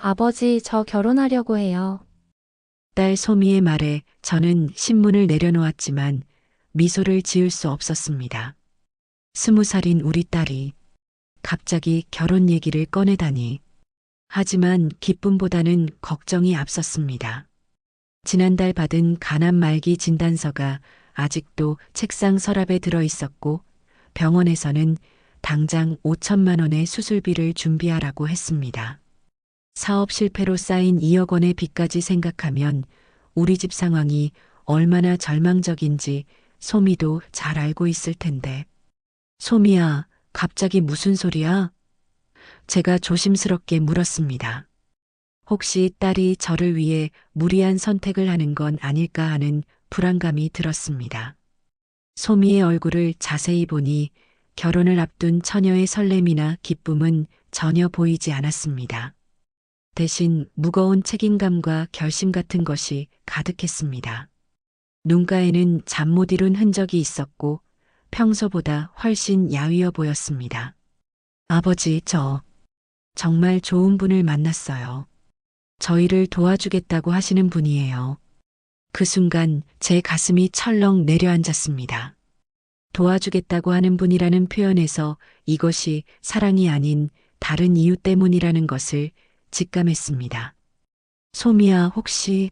아버지, 저 결혼하려고 해요. 딸 소미의 말에 저는 신문을 내려놓았지만 미소를 지을 수 없었습니다. 20살인 우리 딸이 갑자기 결혼 얘기를 꺼내다니. 하지만 기쁨보다는 걱정이 앞섰습니다. 지난달 받은 간암 말기 진단서가 아직도 책상 서랍에 들어 있었고 병원에서는 당장 5천만 원의 수술비를 준비하라고 했습니다. 사업 실패로 쌓인 2억 원의 빚까지 생각하면 우리 집 상황이 얼마나 절망적인지 소미도 잘 알고 있을 텐데. 소미야, 갑자기 무슨 소리야? 제가 조심스럽게 물었습니다. 혹시 딸이 저를 위해 무리한 선택을 하는 건 아닐까 하는 불안감이 들었습니다. 소미의 얼굴을 자세히 보니 결혼을 앞둔 처녀의 설렘이나 기쁨은 전혀 보이지 않았습니다. 대신 무거운 책임감과 결심 같은 것이 가득했습니다. 눈가에는 잠 못 이룬 흔적이 있었고 평소보다 훨씬 야위어 보였습니다. 아버지, 저 정말 좋은 분을 만났어요. 저희를 도와주겠다고 하시는 분이에요. 그 순간 제 가슴이 철렁 내려앉았습니다. 도와주겠다고 하는 분이라는 표현에서 이것이 사랑이 아닌 다른 이유 때문이라는 것을 직감했습니다. 소미야, 혹시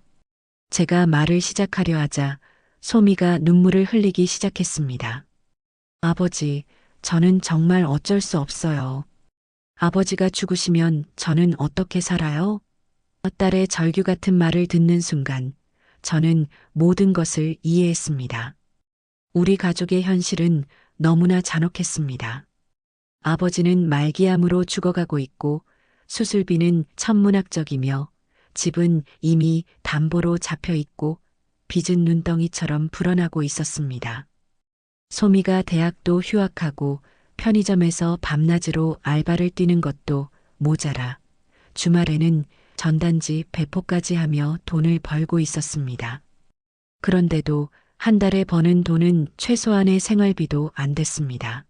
제가 말을 시작하려 하자 소미가 눈물을 흘리기 시작했습니다. 아버지, 저는 정말 어쩔 수 없어요. 아버지가 죽으시면 저는 어떻게 살아요? 딸의 절규 같은 말을 듣는 순간 저는 모든 것을 이해했습니다. 우리 가족의 현실은 너무나 잔혹했습니다. 아버지는 말기암으로 죽어가고 있고 수술비는 천문학적이며 집은 이미 담보로 잡혀 있고 빚은 눈덩이처럼 불어나고 있었습니다. 소미가 대학도 휴학하고 편의점에서 밤낮으로 알바를 뛰는 것도 모자라 주말에는 전단지 배포까지 하며 돈을 벌고 있었습니다. 그런데도 한 달에 버는 돈은 최소한의 생활비도 안 됐습니다.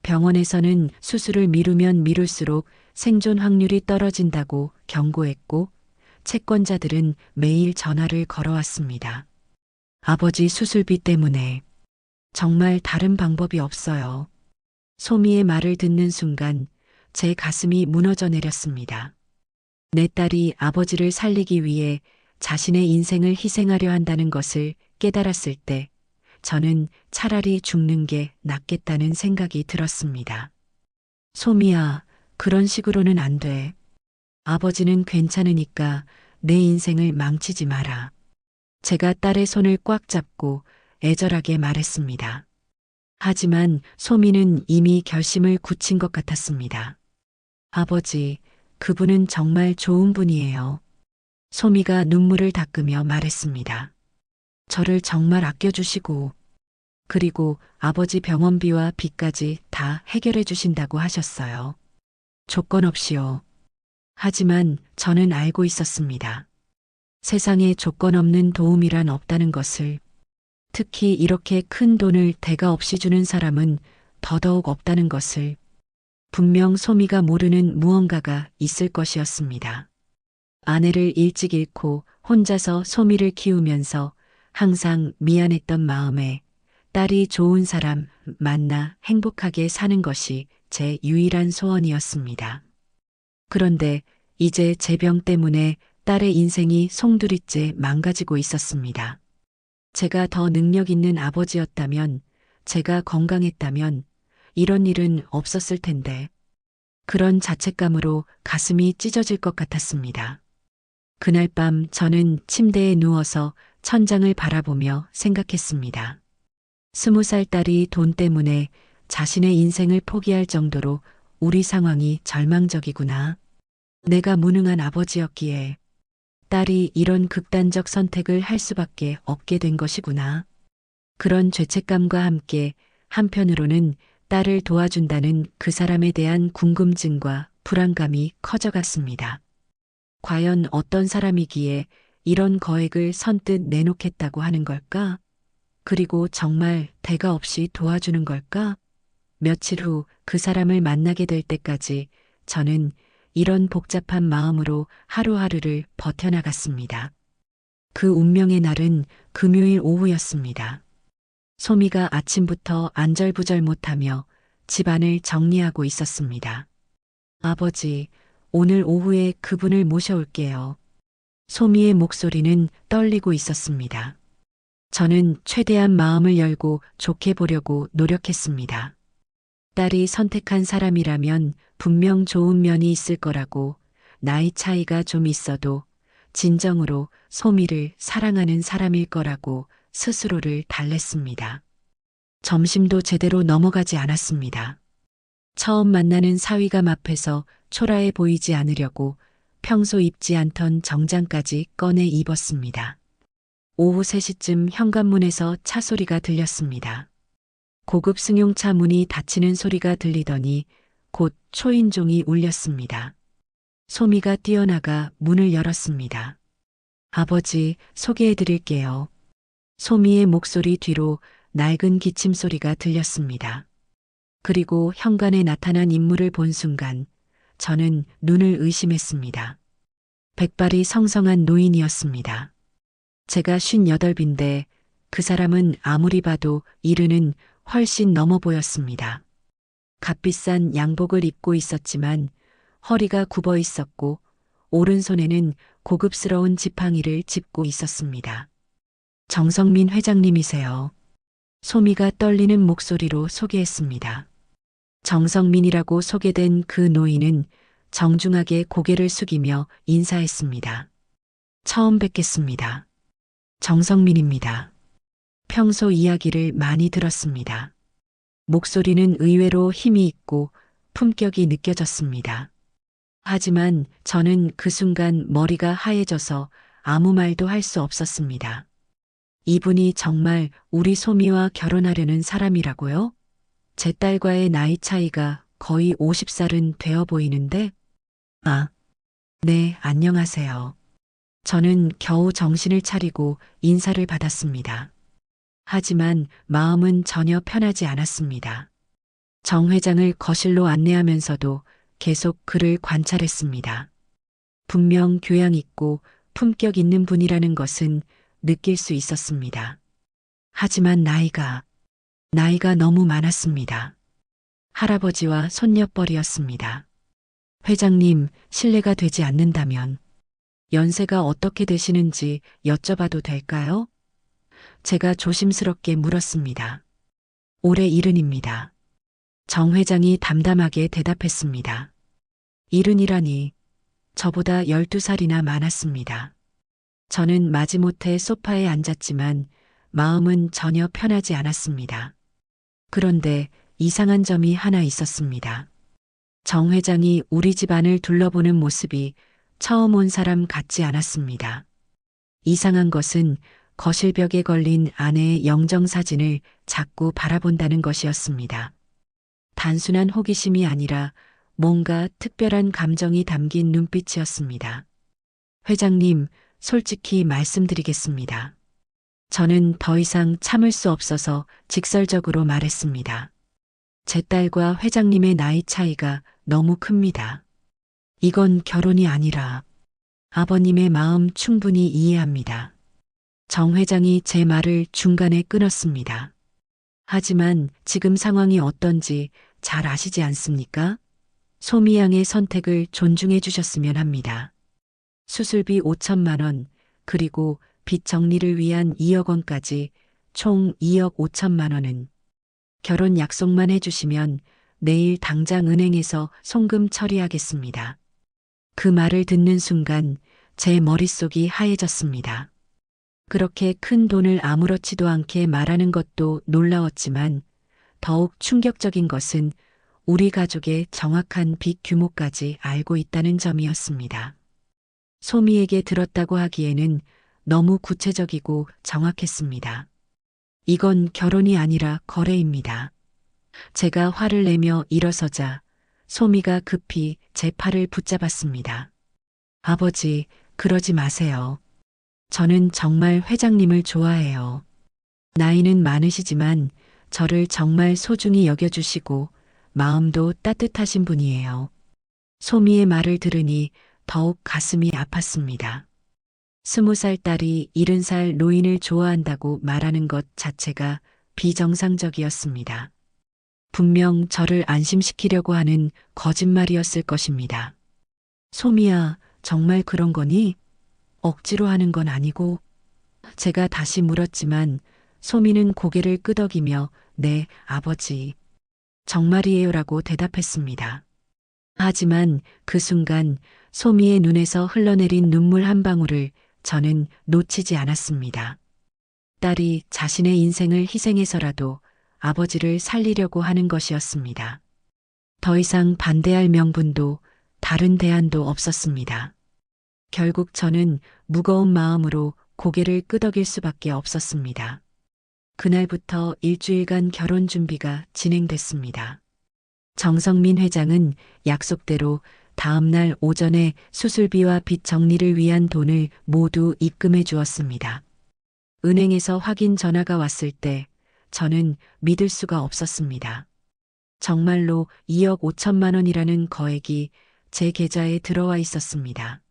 병원에서는 수술을 미루면 미룰수록 생존 확률이 떨어진다고 경고했고 채권자들은 매일 전화를 걸어왔습니다. 아버지 수술비 때문에 정말 다른 방법이 없어요. 소미의 말을 듣는 순간 제 가슴이 무너져 내렸습니다. 내 딸이 아버지를 살리기 위해 자신의 인생을 희생하려 한다는 것을 깨달았을 때 저는 차라리 죽는 게 낫겠다는 생각이 들었습니다. 소미야, 그런 식으로는 안 돼. 아버지는 괜찮으니까 내 인생을 망치지 마라. 제가 딸의 손을 꽉 잡고 애절하게 말했습니다. 하지만 소미는 이미 결심을 굳힌 것 같았습니다. 아버지, 그분은 정말 좋은 분이에요. 소미가 눈물을 닦으며 말했습니다. 저를 정말 아껴주시고, 그리고 아버지 병원비와 빚까지 다 해결해 주신다고 하셨어요. 조건 없이요. 하지만 저는 알고 있었습니다. 세상에 조건 없는 도움이란 없다는 것을, 특히 이렇게 큰 돈을 대가 없이 주는 사람은 더더욱 없다는 것을, 분명 소미가 모르는 무언가가 있을 것이었습니다. 아내를 일찍 잃고 혼자서 소미를 키우면서 항상 미안했던 마음에 딸이 좋은 사람 만나 행복하게 사는 것이 제 유일한 소원이었습니다. 그런데 이제 제 병 때문에 딸의 인생이 송두리째 망가지고 있었습니다. 제가 더 능력 있는 아버지였다면, 제가 건강했다면 이런 일은 없었을 텐데, 그런 자책감으로 가슴이 찢어질 것 같았습니다. 그날 밤 저는 침대에 누워서 천장을 바라보며 생각했습니다. 20살 딸이 돈 때문에 자신의 인생을 포기할 정도로 우리 상황이 절망적이구나. 내가 무능한 아버지였기에 딸이 이런 극단적 선택을 할 수밖에 없게 된 것이구나. 그런 죄책감과 함께 한편으로는 딸을 도와준다는 그 사람에 대한 궁금증과 불안감이 커져갔습니다. 과연 어떤 사람이기에 이런 거액을 선뜻 내놓겠다고 하는 걸까? 그리고 정말 대가 없이 도와주는 걸까? 며칠 후 그 사람을 만나게 될 때까지 저는 이런 복잡한 마음으로 하루하루를 버텨나갔습니다. 그 운명의 날은 금요일 오후였습니다. 소미가 아침부터 안절부절 못하며 집안을 정리하고 있었습니다. 아버지, 오늘 오후에 그분을 모셔올게요. 소미의 목소리는 떨리고 있었습니다. 저는 최대한 마음을 열고 좋게 보려고 노력했습니다. 딸이 선택한 사람이라면 분명 좋은 면이 있을 거라고, 나이 차이가 좀 있어도 진정으로 소미를 사랑하는 사람일 거라고 스스로를 달랬습니다. 점심도 제대로 넘어가지 않았습니다. 처음 만나는 사위감 앞에서 초라해 보이지 않으려고 평소 입지 않던 정장까지 꺼내 입었습니다. 오후 3시쯤 현관문에서 차 소리가 들렸습니다. 고급 승용차 문이 닫히는 소리가 들리더니 곧 초인종이 울렸습니다. 소미가 뛰어나가 문을 열었습니다. 아버지, 소개해 드릴게요. 소미의 목소리 뒤로 낡은 기침 소리가 들렸습니다. 그리고 현관에 나타난 인물을 본 순간 저는 눈을 의심했습니다. 백발이 성성한 노인이었습니다. 제가 58인데 그 사람은 아무리 봐도 이르는 훨씬 넘어 보였습니다. 값비싼 양복을 입고 있었지만 허리가 굽어 있었고 오른손에는 고급스러운 지팡이를 짚고 있었습니다. 정성민 회장님이세요. 소미가 떨리는 목소리로 소개했습니다. 정성민이라고 소개된 그 노인은 정중하게 고개를 숙이며 인사했습니다. 처음 뵙겠습니다. 정성민입니다. 평소 이야기를 많이 들었습니다. 목소리는 의외로 힘이 있고 품격이 느껴졌습니다. 하지만 저는 그 순간 머리가 하얘져서 아무 말도 할 수 없었습니다. 이분이 정말 우리 소미와 결혼하려는 사람이라고요? 제 딸과의 나이 차이가 거의 50살은 되어 보이는데? 아, 네, 안녕하세요. 저는 겨우 정신을 차리고 인사를 받았습니다. 하지만 마음은 전혀 편하지 않았습니다. 정 회장을 거실로 안내하면서도 계속 그를 관찰했습니다. 분명 교양 있고 품격 있는 분이라는 것은 느낄 수 있었습니다. 하지만 나이가 너무 많았습니다. 할아버지와 손녀뻘이었습니다. 회장님, 실례가 되지 않는다면 연세가 어떻게 되시는지 여쭤봐도 될까요? 제가 조심스럽게 물었습니다. 올해 70입니다. 정 회장이 담담하게 대답했습니다. 70이라니 저보다 12살이나 많았습니다. 저는 마지못해 소파에 앉았지만 마음은 전혀 편하지 않았습니다. 그런데 이상한 점이 하나 있었습니다. 정 회장이 우리 집안을 둘러보는 모습이 처음 온 사람 같지 않았습니다. 이상한 것은 거실벽에 걸린 아내의 영정사진을 자꾸 바라본다는 것이었습니다. 단순한 호기심이 아니라 뭔가 특별한 감정이 담긴 눈빛이었습니다. 회장님, 솔직히 말씀드리겠습니다. 저는 더 이상 참을 수 없어서 직설적으로 말했습니다. 제 딸과 회장님의 나이 차이가 너무 큽니다. 이건 결혼이 아니라 아버님의 마음 충분히 이해합니다. 정 회장이 제 말을 중간에 끊었습니다. 하지만 지금 상황이 어떤지 잘 아시지 않습니까? 소미 양의 선택을 존중해 주셨으면 합니다. 수술비 5천만 원, 그리고 빚 정리를 위한 2억 원까지 총 2억 5천만 원은 결혼 약속만 해주시면 내일 당장 은행에서 송금 처리하겠습니다. 그 말을 듣는 순간 제 머릿속이 하얘졌습니다. 그렇게 큰 돈을 아무렇지도 않게 말하는 것도 놀라웠지만 더욱 충격적인 것은 우리 가족의 정확한 빚 규모까지 알고 있다는 점이었습니다. 소미에게 들었다고 하기에는 너무 구체적이고 정확했습니다. 이건 결혼이 아니라 거래입니다. 제가 화를 내며 일어서자 소미가 급히 제 팔을 붙잡았습니다. 아버지, 그러지 마세요. 저는 정말 회장님을 좋아해요. 나이는 많으시지만 저를 정말 소중히 여겨주시고 마음도 따뜻하신 분이에요. 소미의 말을 들으니 더욱 가슴이 아팠습니다. 20살 딸이 70살 노인을 좋아한다고 말하는 것 자체가 비정상적이었습니다. 분명 저를 안심시키려고 하는 거짓말이었을 것입니다. 소미야, 정말 그런 거니? 억지로 하는 건 아니고. 제가 다시 물었지만 소미는 고개를 끄덕이며 네, 아버지. 정말이에요라고 대답했습니다. 하지만 그 순간 소미의 눈에서 흘러내린 눈물 한 방울을 저는 놓치지 않았습니다. 딸이 자신의 인생을 희생해서라도 아버지를 살리려고 하는 것이었습니다. 더 이상 반대할 명분도 다른 대안도 없었습니다. 결국 저는 무거운 마음으로 고개를 끄덕일 수밖에 없었습니다. 그날부터 일주일간 결혼 준비가 진행됐습니다. 정성민 회장은 약속대로 다음날 오전에 수술비와 빚 정리를 위한 돈을 모두 입금해 주었습니다. 은행에서 확인 전화가 왔을 때 저는 믿을 수가 없었습니다. 정말로 2억 5천만 원이라는 거액이 제 계좌에 들어와 있었습니다.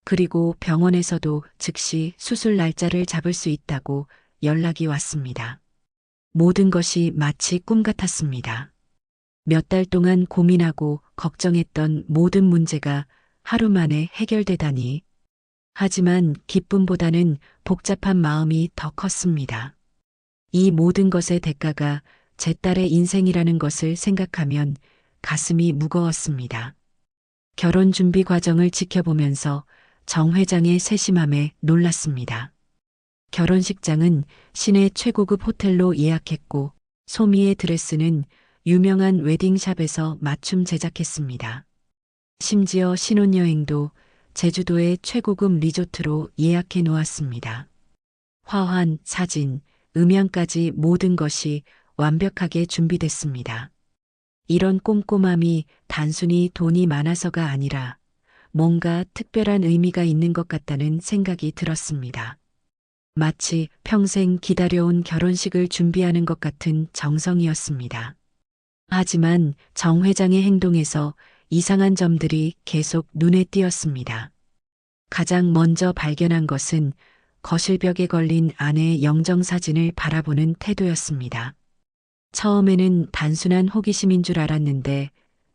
그리고 병원에서도 즉시 수술 날짜를 잡을 수 있다고 연락이 왔습니다. 모든 것이 마치 꿈 같았습니다. 몇 달 동안 고민하고 걱정했던 모든 문제가 하루 만에 해결되다니. 하지만 기쁨보다는 복잡한 마음이 더 컸습니다. 이 모든 것의 대가가 제 딸의 인생이라는 것을 생각하면 가슴이 무거웠습니다. 결혼 준비 과정을 지켜보면서 정 회장의 세심함에 놀랐습니다. 결혼식장은 시내 최고급 호텔로 예약했고 소미의 드레스는 유명한 웨딩샵에서 맞춤 제작했습니다. 심지어 신혼여행도 제주도의 최고급 리조트로 예약해 놓았습니다. 화환, 사진, 음향까지 모든 것이 완벽하게 준비됐습니다. 이런 꼼꼼함이 단순히 돈이 많아서가 아니라 뭔가 특별한 의미가 있는 것 같다는 생각이 들었습니다. 마치 평생 기다려온 결혼식을 준비하는 것 같은 정성이었습니다. 하지만 정 회장의 행동에서 이상한 점들이 계속 눈에 띄었습니다. 가장 먼저 발견한 것은 거실벽에 걸린 아내의 영정사진을 바라보는 태도였습니다. 처음에는 단순한 호기심인 줄 알았는데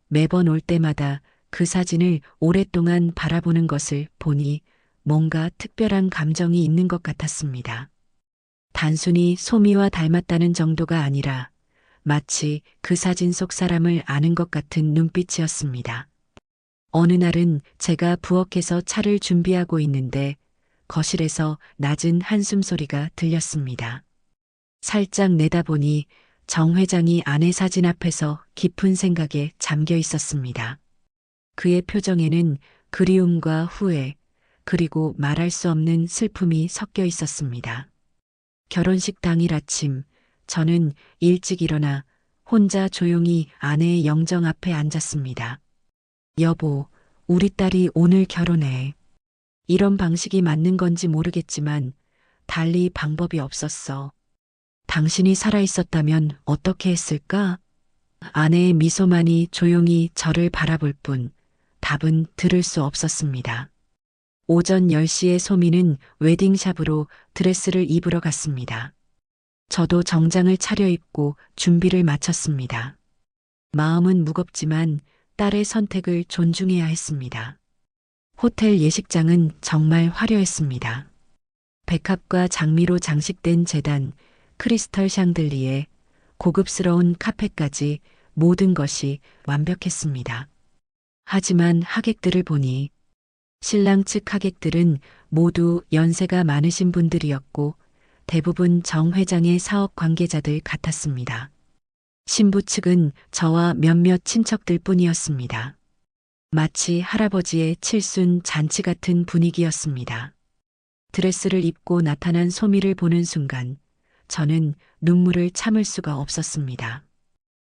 매번 올 때마다 그 사진을 오랫동안 바라보는 것을 보니 뭔가 특별한 감정이 있는 것 같았습니다. 단순히 소미와 닮았다는 정도가 아니라 마치 그 사진 속 사람을 아는 것 같은 눈빛이었습니다. 어느 날은 제가 부엌에서 차를 준비하고 있는데 거실에서 낮은 한숨 소리가 들렸습니다. 살짝 내다보니 정 회장이 아내 사진 앞에서 깊은 생각에 잠겨 있었습니다. 그의 표정에는 그리움과 후회, 그리고 말할 수 없는 슬픔이 섞여 있었습니다. 결혼식 당일 아침, 저는 일찍 일어나 혼자 조용히 아내의 영정 앞에 앉았습니다. 여보, 우리 딸이 오늘 결혼해. 이런 방식이 맞는 건지 모르겠지만 달리 방법이 없었어. 당신이 살아있었다면 어떻게 했을까? 아내의 미소만이 조용히 저를 바라볼 뿐 답은 들을 수 없었습니다. 오전 10시에 소미는 웨딩샵으로 드레스를 입으러 갔습니다. 저도 정장을 차려입고 준비를 마쳤습니다. 마음은 무겁지만 딸의 선택을 존중해야 했습니다. 호텔 예식장은 정말 화려했습니다. 백합과 장미로 장식된 제단, 크리스털 샹들리에, 고급스러운 카페까지 모든 것이 완벽했습니다. 하지만 하객들을 보니 신랑 측 하객들은 모두 연세가 많으신 분들이었고 대부분 정 회장의 사업 관계자들 같았습니다. 신부 측은 저와 몇몇 친척들 뿐이었습니다. 마치 할아버지의 칠순 잔치 같은 분위기였습니다. 드레스를 입고 나타난 소미를 보는 순간 저는 눈물을 참을 수가 없었습니다.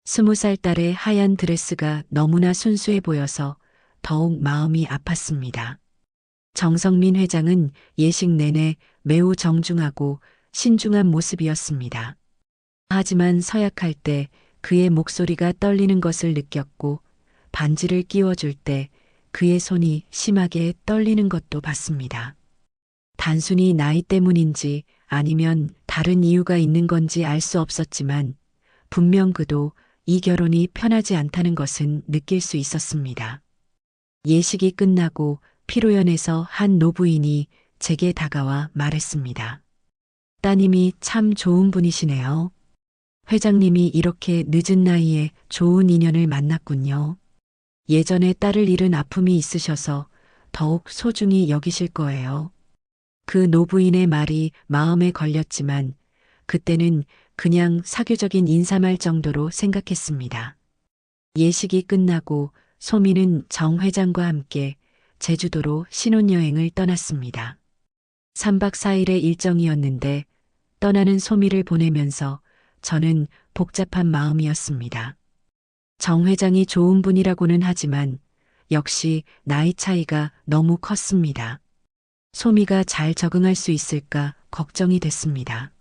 20살 딸의 하얀 드레스가 너무나 순수해 보여서 더욱 마음이 아팠습니다. 정성민 회장은 예식 내내 매우 정중하고 신중한 모습이었습니다. 하지만 서약할 때 그의 목소리가 떨리는 것을 느꼈고 반지를 끼워줄 때 그의 손이 심하게 떨리는 것도 봤습니다. 단순히 나이 때문인지 아니면 다른 이유가 있는 건지 알 수 없었지만 분명 그도 이 결혼이 편하지 않다는 것은 느낄 수 있었습니다. 예식이 끝나고 피로연에서 한 노부인이 제게 다가와 말했습니다. 따님이 참 좋은 분이시네요. 회장님이 이렇게 늦은 나이에 좋은 인연을 만났군요. 예전에 딸을 잃은 아픔이 있으셔서 더욱 소중히 여기실 거예요. 그 노부인의 말이 마음에 걸렸지만 그때는 그냥 사교적인 인사말 정도로 생각했습니다. 예식이 끝나고 소미는 정 회장과 함께 제주도로 신혼여행을 떠났습니다. 3박 4일의 일정이었는데 떠나는 소미를 보내면서 저는 복잡한 마음이었습니다. 정 회장이 좋은 분이라고는 하지만 역시 나이 차이가 너무 컸습니다. 소미가 잘 적응할 수 있을까 걱정이 됐습니다.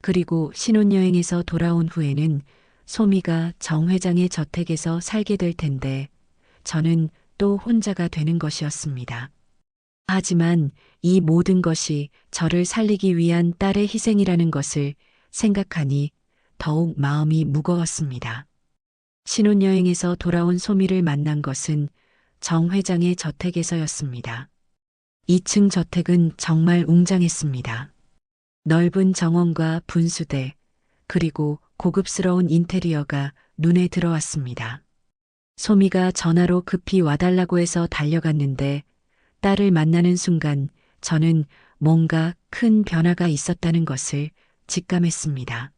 그리고 신혼여행에서 돌아온 후에는 소미가 정 회장의 저택에서 살게 될 텐데 저는 또 혼자가 되는 것이었습니다. 하지만 이 모든 것이 저를 살리기 위한 딸의 희생이라는 것을 생각하니 더욱 마음이 무거웠습니다. 신혼여행에서 돌아온 소미를 만난 것은 정 회장의 저택에서였습니다. 2층 저택은 정말 웅장했습니다. 넓은 정원과 분수대, 그리고 고급스러운 인테리어가 눈에 들어왔습니다. 소미가 전화로 급히 와달라고 해서 달려갔는데 딸을 만나는 순간 저는 뭔가 큰 변화가 있었다는 것을 직감했습니다.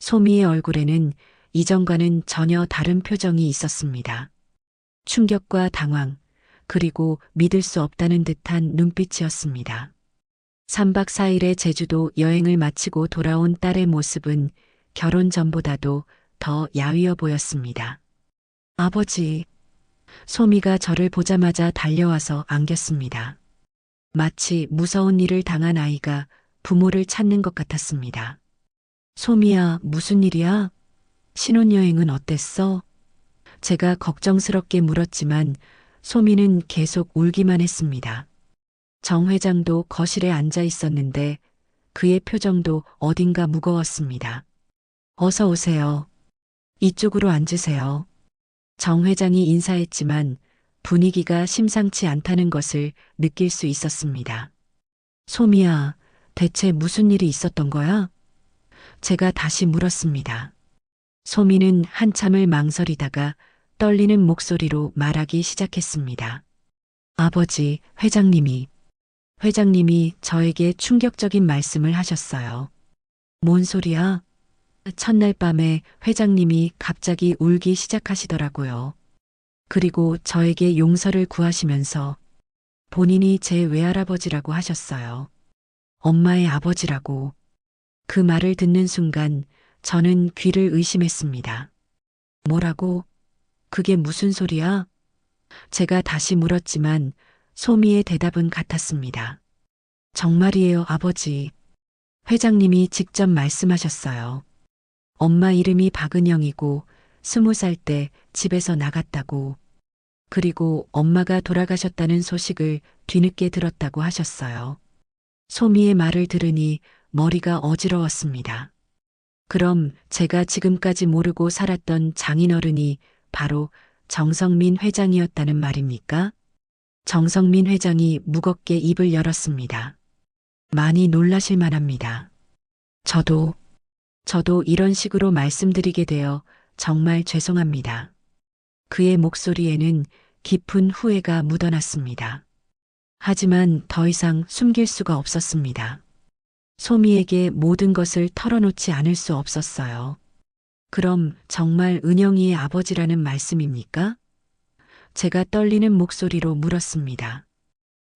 소미의 얼굴에는 이전과는 전혀 다른 표정이 있었습니다. 충격과 당황, 그리고 믿을 수 없다는 듯한 눈빛이었습니다. 3박 4일의 제주도 여행을 마치고 돌아온 딸의 모습은 결혼 전보다도 더 야위어 보였습니다. 아버지, 소미가 저를 보자마자 달려와서 안겼습니다. 마치 무서운 일을 당한 아이가 부모를 찾는 것 같았습니다. 소미야, 무슨 일이야? 신혼여행은 어땠어? 제가 걱정스럽게 물었지만 소미는 계속 울기만 했습니다. 정 회장도 거실에 앉아 있었는데 그의 표정도 어딘가 무거웠습니다. 어서 오세요. 이쪽으로 앉으세요. 정 회장이 인사했지만 분위기가 심상치 않다는 것을 느낄 수 있었습니다. 소미야, 대체 무슨 일이 있었던 거야? 제가 다시 물었습니다. 소미는 한참을 망설이다가 떨리는 목소리로 말하기 시작했습니다. 아버지, 회장님이 저에게 충격적인 말씀을 하셨어요. 뭔 소리야? 첫날 밤에 회장님이 갑자기 울기 시작하시더라고요. 그리고 저에게 용서를 구하시면서 본인이 제 외할아버지라고 하셨어요. 엄마의 아버지라고. 그 말을 듣는 순간 저는 귀를 의심했습니다. 뭐라고? 그게 무슨 소리야? 제가 다시 물었지만 소미의 대답은 같았습니다. 정말이에요, 아버지. 회장님이 직접 말씀하셨어요. 엄마 이름이 박은영이고 20살 때 집에서 나갔다고. 그리고 엄마가 돌아가셨다는 소식을 뒤늦게 들었다고 하셨어요. 소미의 말을 들으니 머리가 어지러웠습니다. 그럼 제가 지금까지 모르고 살았던 장인어른이 바로 정성민 회장이었다는 말입니까? 정성민 회장이 무겁게 입을 열었습니다. 많이 놀라실 만합니다. 저도 이런 식으로 말씀드리게 되어 정말 죄송합니다. 그의 목소리에는 깊은 후회가 묻어났습니다. 하지만 더 이상 숨길 수가 없었습니다. 소미에게 모든 것을 털어놓지 않을 수 없었어요. 그럼 정말 은영이의 아버지라는 말씀입니까? 제가 떨리는 목소리로 물었습니다.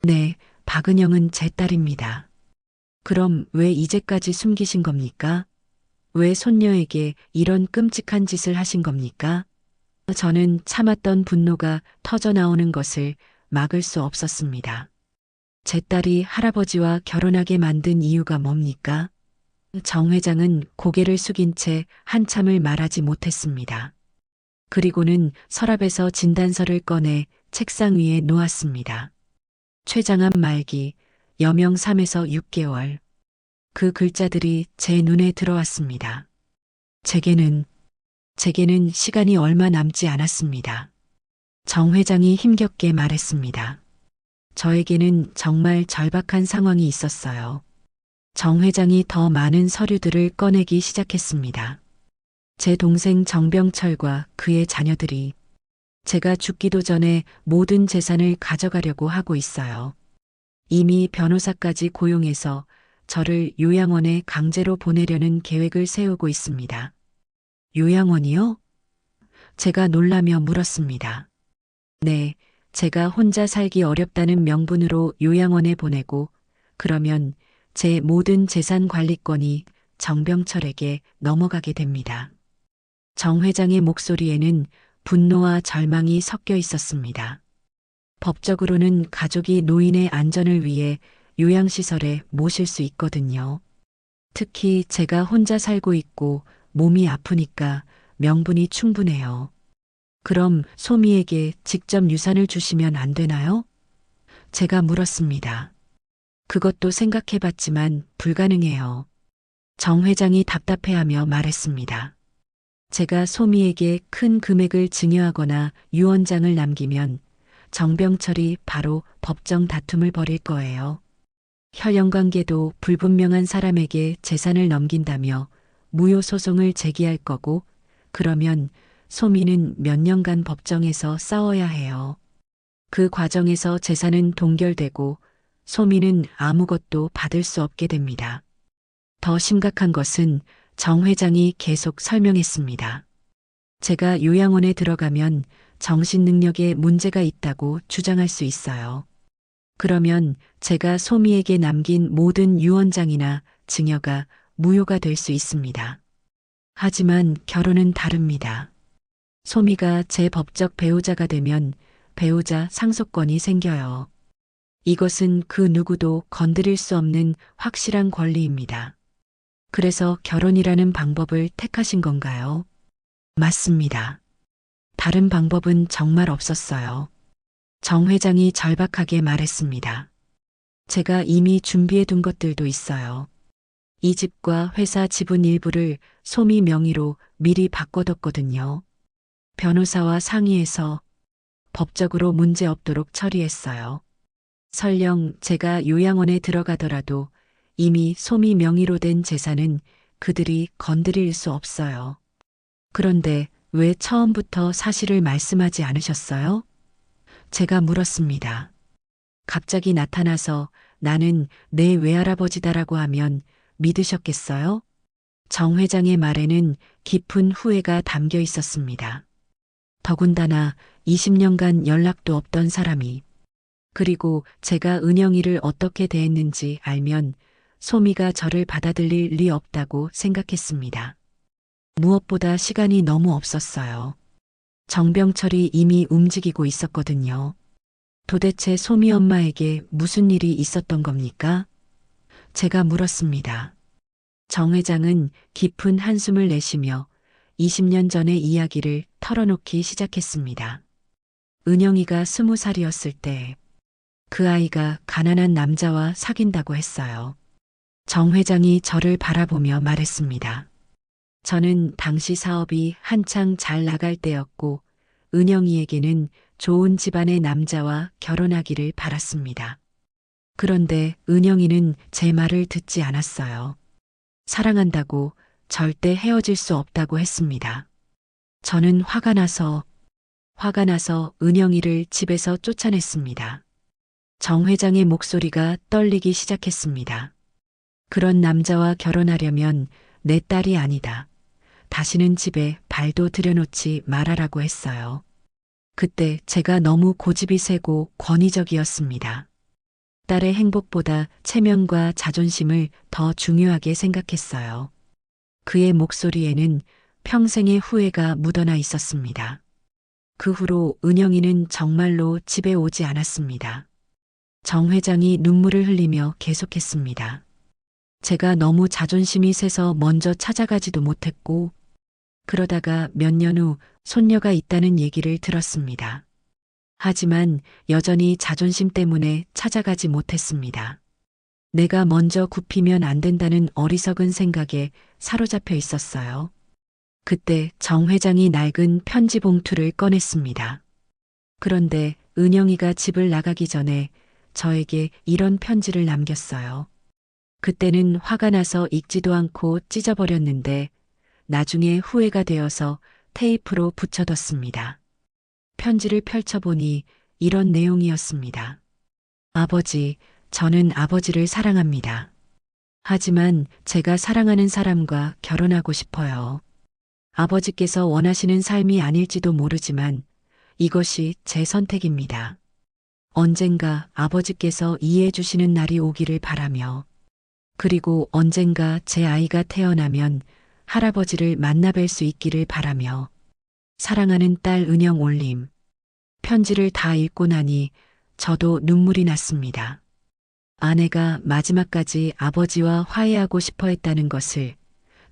네, 박은영은 제 딸입니다. 그럼 왜 이제까지 숨기신 겁니까? 왜 손녀에게 이런 끔찍한 짓을 하신 겁니까? 저는 참았던 분노가 터져나오는 것을 막을 수 없었습니다. 제 딸이 할아버지와 결혼하게 만든 이유가 뭡니까? 정 회장은 고개를 숙인 채 한참을 말하지 못했습니다. 그리고는 서랍에서 진단서를 꺼내 책상 위에 놓았습니다. 췌장암 말기, 여명 3에서 6개월. 그 글자들이 제 눈에 들어왔습니다. 제게는 시간이 얼마 남지 않았습니다. 정 회장이 힘겹게 말했습니다. 저에게는 정말 절박한 상황이 있었어요. 정 회장이 더 많은 서류들을 꺼내기 시작했습니다. 제 동생 정병철과 그의 자녀들이 제가 죽기도 전에 모든 재산을 가져가려고 하고 있어요. 이미 변호사까지 고용해서 저를 요양원에 강제로 보내려는 계획을 세우고 있습니다. 요양원이요? 제가 놀라며 물었습니다. 네, 제가 혼자 살기 어렵다는 명분으로 요양원에 보내고 그러면 제 모든 재산 관리권이 정병철에게 넘어가게 됩니다. 정 회장의 목소리에는 분노와 절망이 섞여 있었습니다. 법적으로는 가족이 노인의 안전을 위해 요양시설에 모실 수 있거든요. 특히 제가 혼자 살고 있고 몸이 아프니까 명분이 충분해요. 그럼 소미에게 직접 유산을 주시면 안 되나요? 제가 물었습니다. 그것도 생각해봤지만 불가능해요. 정 회장이 답답해하며 말했습니다. 제가 소미에게 큰 금액을 증여하거나 유언장을 남기면 정병철이 바로 법정 다툼을 벌일 거예요. 혈연관계도 불분명한 사람에게 재산을 넘긴다며 무효 소송을 제기할 거고 그러면 소미는 몇 년간 법정에서 싸워야 해요. 그 과정에서 재산은 동결되고 소미는 아무것도 받을 수 없게 됩니다. 더 심각한 것은 정 회장이 계속 설명했습니다. 제가 요양원에 들어가면 정신 능력에 문제가 있다고 주장할 수 있어요. 그러면 제가 소미에게 남긴 모든 유언장이나 증여가 무효가 될 수 있습니다. 하지만 결혼은 다릅니다. 소미가 제 법적 배우자가 되면 배우자 상속권이 생겨요. 이것은 그 누구도 건드릴 수 없는 확실한 권리입니다. 그래서 결혼이라는 방법을 택하신 건가요? 맞습니다. 다른 방법은 정말 없었어요. 정 회장이 절박하게 말했습니다. 제가 이미 준비해 둔 것들도 있어요. 이 집과 회사 지분 일부를 소미 명의로 미리 바꿔뒀거든요. 변호사와 상의해서 법적으로 문제 없도록 처리했어요. 설령 제가 요양원에 들어가더라도 이미 소미 명의로 된 재산은 그들이 건드릴 수 없어요. 그런데 왜 처음부터 사실을 말씀하지 않으셨어요? 제가 물었습니다. 갑자기 나타나서 나는 내 외할아버지다라고 하면 믿으셨겠어요? 정 회장의 말에는 깊은 후회가 담겨 있었습니다. 더군다나 20년간 연락도 없던 사람이 그리고 제가 은영이를 어떻게 대했는지 알면 소미가 저를 받아들일 리 없다고 생각했습니다. 무엇보다 시간이 너무 없었어요. 정병철이 이미 움직이고 있었거든요. 도대체 소미 엄마에게 무슨 일이 있었던 겁니까? 제가 물었습니다. 정 회장은 깊은 한숨을 내쉬며 20년 전의 이야기를 털어놓기 시작했습니다. 은영이가 20살이었을 때 그 아이가 가난한 남자와 사귄다고 했어요. 정 회장이 저를 바라보며 말했습니다. 저는 당시 사업이 한창 잘 나갈 때였고 은영이에게는 좋은 집안의 남자와 결혼하기를 바랐습니다. 그런데 은영이는 제 말을 듣지 않았어요. 사랑한다고 절대 헤어질 수 없다고 했습니다. 저는 화가 나서 은영이를 집에서 쫓아냈습니다. 정 회장의 목소리가 떨리기 시작했습니다. 그런 남자와 결혼하려면 내 딸이 아니다. 다시는 집에 발도 들여놓지 말아라고 했어요. 그때 제가 너무 고집이 세고 권위적이었습니다. 딸의 행복보다 체면과 자존심을 더 중요하게 생각했어요. 그의 목소리에는 평생의 후회가 묻어나 있었습니다. 그 후로 은영이는 정말로 집에 오지 않았습니다. 정 회장이 눈물을 흘리며 계속했습니다. 제가 너무 자존심이 세서 먼저 찾아가지도 못했고 그러다가 몇 년 후 손녀가 있다는 얘기를 들었습니다. 하지만 여전히 자존심 때문에 찾아가지 못했습니다. 내가 먼저 굽히면 안 된다는 어리석은 생각에 사로잡혀 있었어요. 그때 정 회장이 낡은 편지 봉투를 꺼냈습니다. 그런데 은영이가 집을 나가기 전에 저에게 이런 편지를 남겼어요. 그때는 화가 나서 읽지도 않고 찢어버렸는데 나중에 후회가 되어서 테이프로 붙여뒀습니다. 편지를 펼쳐보니 이런 내용이었습니다. 아버지, 저는 아버지를 사랑합니다. 하지만 제가 사랑하는 사람과 결혼하고 싶어요. 아버지께서 원하시는 삶이 아닐지도 모르지만 이것이 제 선택입니다. 언젠가 아버지께서 이해해 주시는 날이 오기를 바라며 그리고 언젠가 제 아이가 태어나면 할아버지를 만나뵐 수 있기를 바라며 사랑하는 딸 은영 올림. 편지를 다 읽고 나니 저도 눈물이 났습니다. 아내가 마지막까지 아버지와 화해하고 싶어 했다는 것을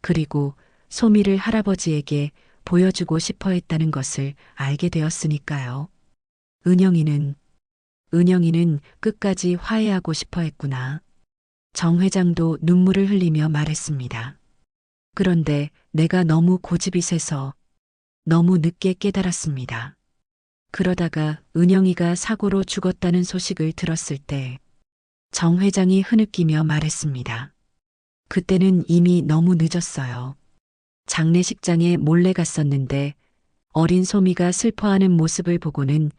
그리고 소미를 할아버지에게 보여주고 싶어 했다는 것을 알게 되었으니까요. 은영이는 끝까지 화해하고 싶어 했구나. 정 회장도 눈물을 흘리며 말했습니다. 그런데 내가 너무 고집이 세서 너무 늦게 깨달았습니다. 그러다가 은영이가 사고로 죽었다는 소식을 들었을 때 정 회장이 흐느끼며 말했습니다. 그때는 이미 너무 늦었어요. 장례식장에 몰래 갔었는데 어린 소미가 슬퍼하는 모습을 보고는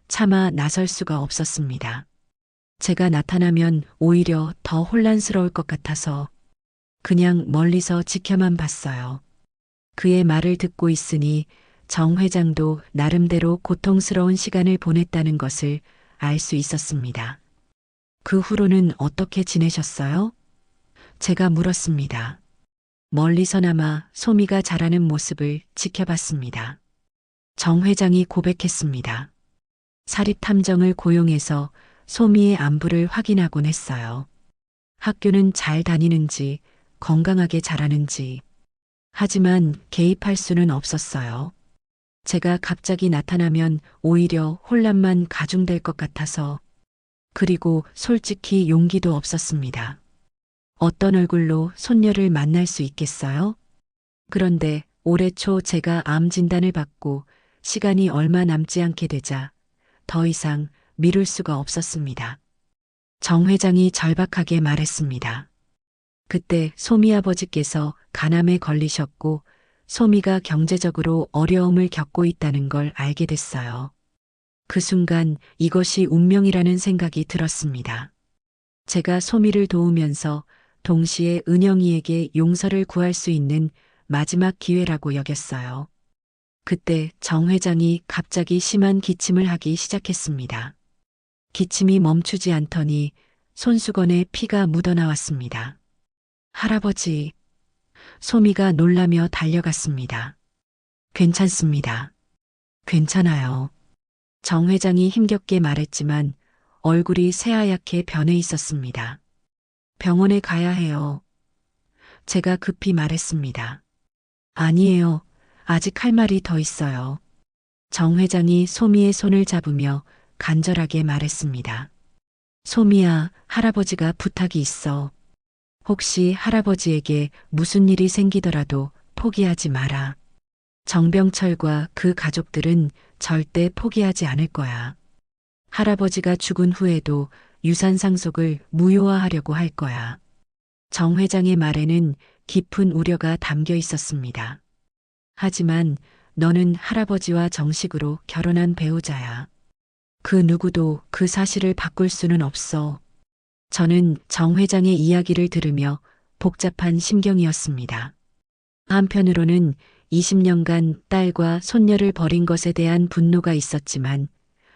차마 나설 수가 없었습니다. 제가 나타나면 오히려 더 혼란스러울 것 같아서 그냥 멀리서 지켜만 봤어요. 그의 말을 듣고 있으니 정 회장도 나름대로 고통스러운 시간을 보냈다는 것을 알 수 있었습니다. 그 후로는 어떻게 지내셨어요? 제가 물었습니다. 멀리서나마 소미가 자라는 모습을 지켜봤습니다. 정 회장이 고백했습니다. 사립탐정을 고용해서 소미의 안부를 확인하곤 했어요. 학교는 잘 다니는지, 건강하게 자라는지. 하지만 개입할 수는 없었어요. 제가 갑자기 나타나면 오히려 혼란만 가중될 것 같아서 그리고 솔직히 용기도 없었습니다. 어떤 얼굴로 손녀를 만날 수 있겠어요? 그런데 올해 초 제가 암 진단을 받고 시간이 얼마 남지 않게 되자 더 이상 미룰 수가 없었습니다. 정 회장이 절박하게 말했습니다. 그때 소미 아버지께서 간암에 걸리셨고 소미가 경제적으로 어려움을 겪고 있다는 걸 알게 됐어요. 그 순간 이것이 운명이라는 생각이 들었습니다. 제가 소미를 도우면서 동시에 은영이에게 용서를 구할 수 있는 마지막 기회라고 여겼어요. 그때 정 회장이 갑자기 심한 기침을 하기 시작했습니다. 기침이 멈추지 않더니 손수건에 피가 묻어나왔습니다. 할아버지, 소미가 놀라며 달려갔습니다. 괜찮습니다. 괜찮아요. 정 회장이 힘겹게 말했지만 얼굴이 새하얗게 변해 있었습니다. 병원에 가야 해요. 제가 급히 말했습니다. 아니에요. 아직 할 말이 더 있어요. 정 회장이 소미의 손을 잡으며 간절하게 말했습니다. 소미야, 할아버지가 부탁이 있어. 혹시 할아버지에게 무슨 일이 생기더라도 포기하지 마라. 정병철과 그 가족들은 절대 포기하지 않을 거야. 할아버지가 죽은 후에도 유산 상속을 무효화하려고 할 거야. 정 회장의 말에는 깊은 우려가 담겨 있었습니다. 하지만 너는 할아버지와 정식으로 결혼한 배우자야. 그 누구도 그 사실을 바꿀 수는 없어. 저는 정 회장의 이야기를 들으며 복잡한 심경이었습니다. 한편으로는 20년간 딸과 손녀를 버린 것에 대한 분노가 있었지만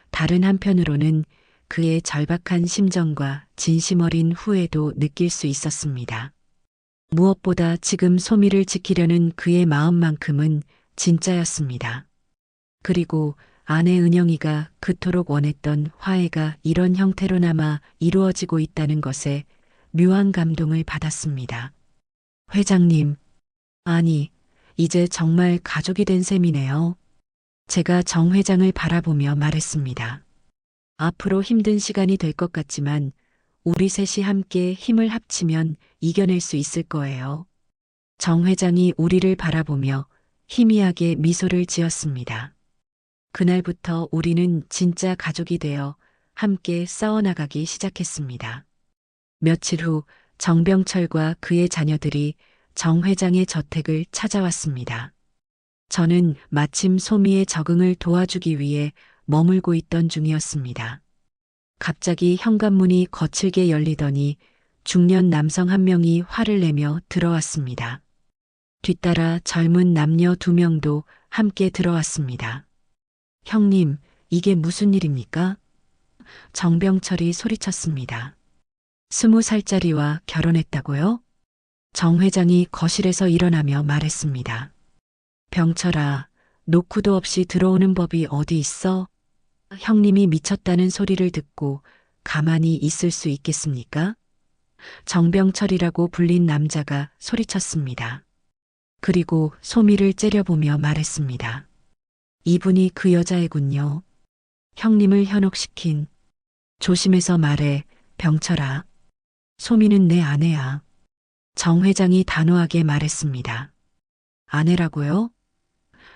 다른 한편으로는 그의 절박한 심정과 진심 어린 후회도 느낄 수 있었습니다. 무엇보다 지금 소미를 지키려는 그의 마음만큼은 진짜였습니다. 그리고 아내 은영이가 그토록 원했던 화해가 이런 형태로나마 이루어지고 있다는 것에 묘한 감동을 받았습니다. 회장님, 아니, 이제 정말 가족이 된 셈이네요. 제가 정 회장을 바라보며 말했습니다. 앞으로 힘든 시간이 될 것 같지만 우리 셋이 함께 힘을 합치면 이겨낼 수 있을 거예요. 정 회장이 우리를 바라보며 희미하게 미소를 지었습니다. 그날부터 우리는 진짜 가족이 되어 함께 싸워나가기 시작했습니다. 며칠 후 정병철과 그의 자녀들이 정 회장의 저택을 찾아왔습니다. 저는 마침 소미의 적응을 도와주기 위해 머물고 있던 중이었습니다. 갑자기 현관문이 거칠게 열리더니 중년 남성 한 명이 화를 내며 들어왔습니다. 뒤따라 젊은 남녀 2명도 함께 들어왔습니다. 형님, 이게 무슨 일입니까? 정병철이 소리쳤습니다. 20살짜리와 결혼했다고요? 정 회장이 거실에서 일어나며 말했습니다. 병철아, 노크도 없이 들어오는 법이 어디 있어? 형님이 미쳤다는 소리를 듣고 가만히 있을 수 있겠습니까? 정병철이라고 불린 남자가 소리쳤습니다. 그리고 소미를 째려보며 말했습니다. 이분이 그 여자애군요. 형님을 현혹시킨. 조심해서 말해, 병철아. 소미는 내 아내야. 정 회장이 단호하게 말했습니다. 아내라고요?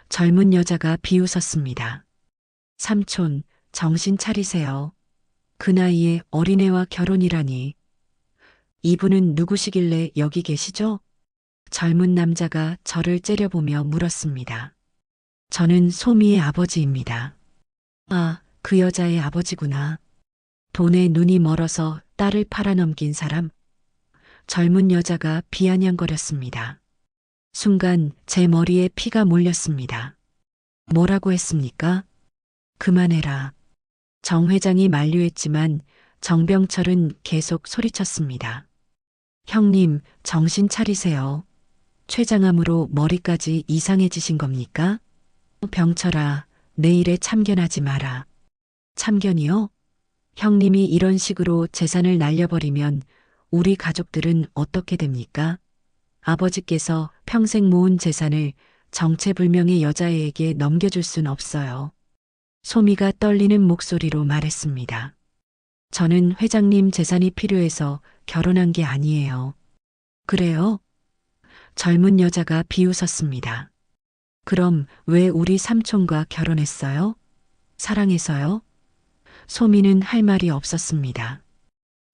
젊은 여자가 비웃었습니다. 삼촌, 정신 차리세요. 그 나이에 어린애와 결혼이라니. 이분은 누구시길래 여기 계시죠? 젊은 남자가 저를 째려보며 물었습니다. 저는 소미의 아버지입니다. 아, 그 여자의 아버지구나. 돈에 눈이 멀어서 딸을 팔아넘긴 사람. 젊은 여자가 비아냥거렸습니다. 순간 제 머리에 피가 몰렸습니다. 뭐라고 했습니까? 그만해라. 정 회장이 만류했지만 정병철은 계속 소리쳤습니다. 형님, 정신 차리세요. 췌장암으로 머리까지 이상해지신 겁니까? 병철아, 내 일에 참견하지 마라. 참견이요? 형님이 이런 식으로 재산을 날려버리면 우리 가족들은 어떻게 됩니까? 아버지께서 평생 모은 재산을 정체불명의 여자애에게 넘겨줄 순 없어요. 소미가 떨리는 목소리로 말했습니다. 저는 회장님 재산이 필요해서 결혼한 게 아니에요. 그래요? 젊은 여자가 비웃었습니다. 그럼 왜 우리 삼촌과 결혼했어요? 사랑해서요? 소미는 할 말이 없었습니다.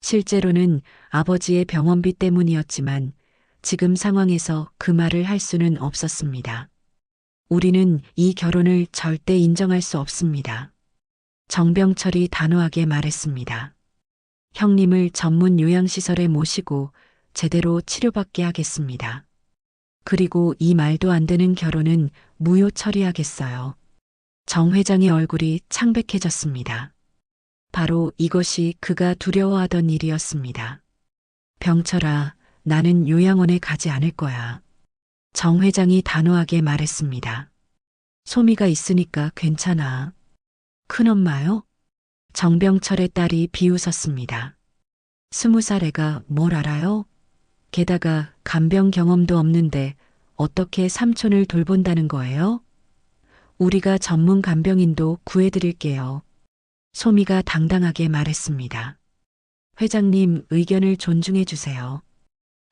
실제로는 아버지의 병원비 때문이었지만 지금 상황에서 그 말을 할 수는 없었습니다. 우리는 이 결혼을 절대 인정할 수 없습니다. 정병철이 단호하게 말했습니다. 형님을 전문 요양시설에 모시고 제대로 치료받게 하겠습니다. 그리고 이 말도 안 되는 결혼은 무효 처리하겠어요. 정 회장의 얼굴이 창백해졌습니다. 바로 이것이 그가 두려워하던 일이었습니다. 병철아, 나는 요양원에 가지 않을 거야. 정 회장이 단호하게 말했습니다. 소미가 있으니까 괜찮아. 큰엄마요? 정병철의 딸이 비웃었습니다. 20살 애가 뭘 알아요? 게다가 간병 경험도 없는데 어떻게 삼촌을 돌본다는 거예요? 우리가 전문 간병인도 구해드릴게요. 소미가 당당하게 말했습니다. 회장님 의견을 존중해 주세요.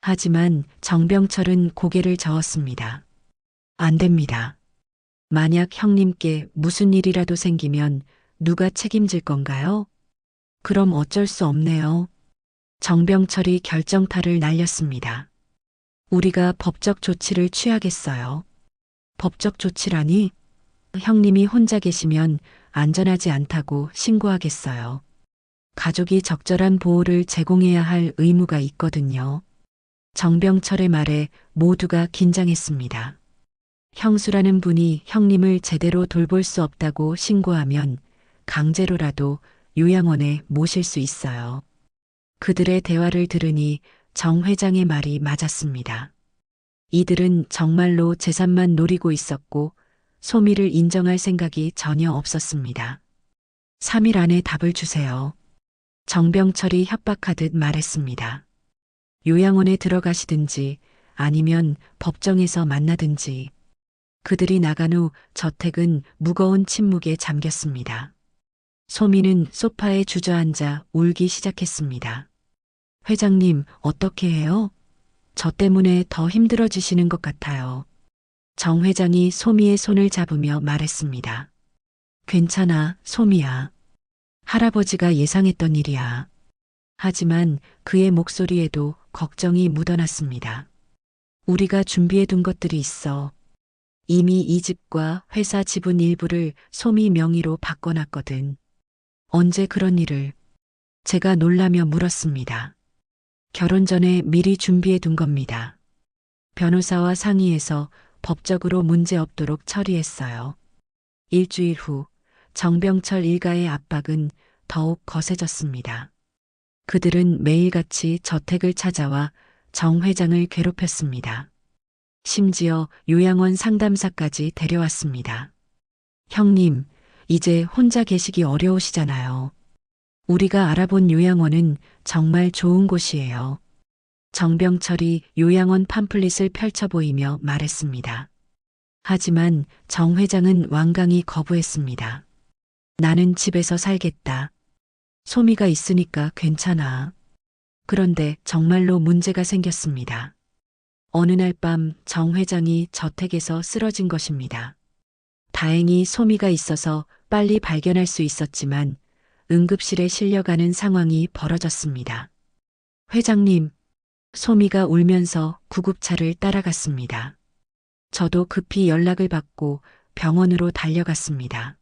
하지만 정병철은 고개를 저었습니다. 안 됩니다. 만약 형님께 무슨 일이라도 생기면 누가 책임질 건가요? 그럼 어쩔 수 없네요. 정병철이 결정타를 날렸습니다. 우리가 법적 조치를 취하겠어요. 법적 조치라니? 형님이 혼자 계시면 안전하지 않다고 신고하겠어요. 가족이 적절한 보호를 제공해야 할 의무가 있거든요. 정병철의 말에 모두가 긴장했습니다. 형수라는 분이 형님을 제대로 돌볼 수 없다고 신고하면 강제로라도 요양원에 모실 수 있어요. 그들의 대화를 들으니 정 회장의 말이 맞았습니다. 이들은 정말로 재산만 노리고 있었고 소미를 인정할 생각이 전혀 없었습니다. 3일 안에 답을 주세요. 정병철이 협박하듯 말했습니다. 요양원에 들어가시든지 아니면 법정에서 만나든지 그들이 나간 후 저택은 무거운 침묵에 잠겼습니다. 소미는 소파에 주저앉아 울기 시작했습니다. 회장님, 어떻게 해요? 저 때문에 더 힘들어지시는 것 같아요. 정 회장이 소미의 손을 잡으며 말했습니다. 괜찮아, 소미야. 할아버지가 예상했던 일이야. 하지만 그의 목소리에도 걱정이 묻어났습니다. 우리가 준비해둔 것들이 있어. 이미 이 집과 회사 지분 일부를 소미 명의로 바꿔놨거든. 언제 그런 일을? 제가 놀라며 물었습니다. 결혼 전에 미리 준비해둔 겁니다. 변호사와 상의해서 법적으로 문제 없도록 처리했어요. 일주일 후 정병철 일가의 압박은 더욱 거세졌습니다. 그들은 매일같이 저택을 찾아와 정 회장을 괴롭혔습니다. 심지어 요양원 상담사까지 데려왔습니다. 형님, 이제 혼자 계시기 어려우시잖아요. 우리가 알아본 요양원은 정말 좋은 곳이에요. 정병철이 요양원 팜플릿을 펼쳐 보이며 말했습니다. 하지만 정 회장은 완강히 거부했습니다. 나는 집에서 살겠다. 소미가 있으니까 괜찮아. 그런데 정말로 문제가 생겼습니다. 어느 날 밤 정 회장이 저택에서 쓰러진 것입니다. 다행히 소미가 있어서 빨리 발견할 수 있었지만 응급실에 실려가는 상황이 벌어졌습니다. 회장님, 소미가 울면서 구급차를 따라갔습니다. 저도 급히 연락을 받고 병원으로 달려갔습니다.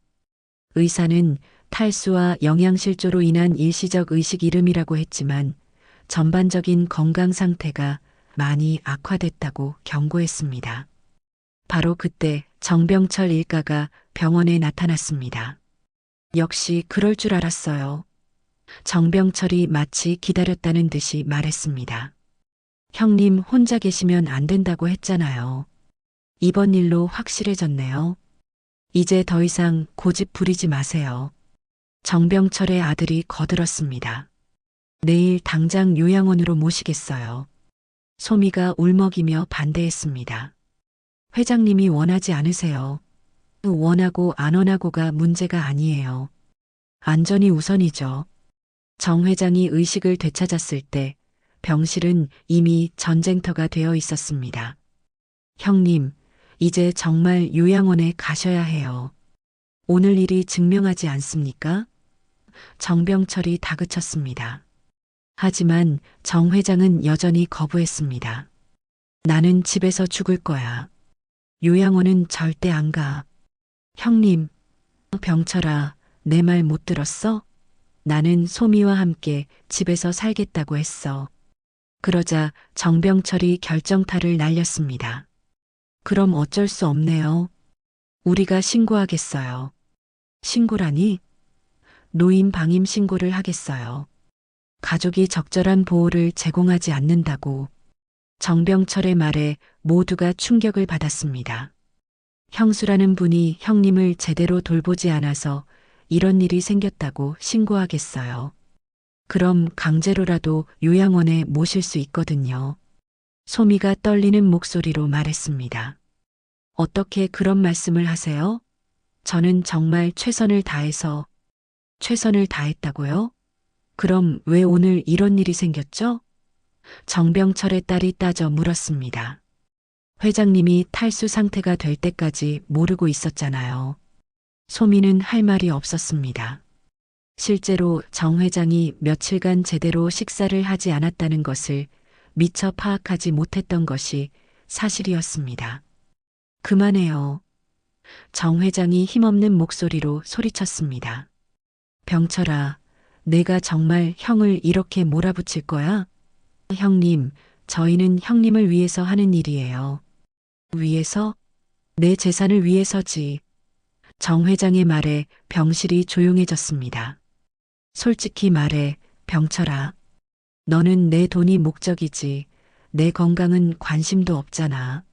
의사는 탈수와 영양실조로 인한 일시적 의식 잃음이라고 했지만 전반적인 건강 상태가 많이 악화됐다고 경고했습니다. 바로 그때 정병철 일가가 병원에 나타났습니다. 역시 그럴 줄 알았어요. 정병철이 마치 기다렸다는 듯이 말했습니다. 형님 혼자 계시면 안 된다고 했잖아요. 이번 일로 확실해졌네요. 이제 더 이상 고집 부리지 마세요. 정병철의 아들이 거들었습니다. 내일 당장 요양원으로 모시겠어요. 소미가 울먹이며 반대했습니다. 회장님이 원하지 않으세요. 원하고 안 원하고가 문제가 아니에요. 안전이 우선이죠. 정 회장이 의식을 되찾았을 때 병실은 이미 전쟁터가 되어 있었습니다. 형님, 이제 정말 요양원에 가셔야 해요. 오늘 일이 증명하지 않습니까? 정병철이 다그쳤습니다. 하지만 정 회장은 여전히 거부했습니다. 나는 집에서 죽을 거야. 요양원은 절대 안 가. 형님, 병철아, 내 말 못 들었어? 나는 소미와 함께 집에서 살겠다고 했어. 그러자 정병철이 결정타를 날렸습니다. 그럼 어쩔 수 없네요. 우리가 신고하겠어요. 신고라니? 노인 방임 신고를 하겠어요. 가족이 적절한 보호를 제공하지 않는다고. 정병철의 말에 모두가 충격을 받았습니다. 형수라는 분이 형님을 제대로 돌보지 않아서 이런 일이 생겼다고 신고하겠어요. 그럼 강제로라도 요양원에 모실 수 있거든요. 소미가 떨리는 목소리로 말했습니다. 어떻게 그런 말씀을 하세요? 저는 정말 최선을 다해서. 최선을 다했다고요? 그럼 왜 오늘 이런 일이 생겼죠? 정병철의 딸이 따져 물었습니다. 회장님이 탈수 상태가 될 때까지 모르고 있었잖아요. 소미는 할 말이 없었습니다. 실제로 정 회장이 며칠간 제대로 식사를 하지 않았다는 것을 미처 파악하지 못했던 것이 사실이었습니다. 그만해요. 정 회장이 힘없는 목소리로 소리쳤습니다. 병철아, 내가 정말 형을 이렇게 몰아붙일 거야? 형님, 저희는 형님을 위해서 하는 일이에요. 위해서? 내 재산을 위해서지. 정 회장의 말에 병실이 조용해졌습니다. 솔직히 말해, 병철아. 너는 내 돈이 목적이지. 내 건강은 관심도 없잖아.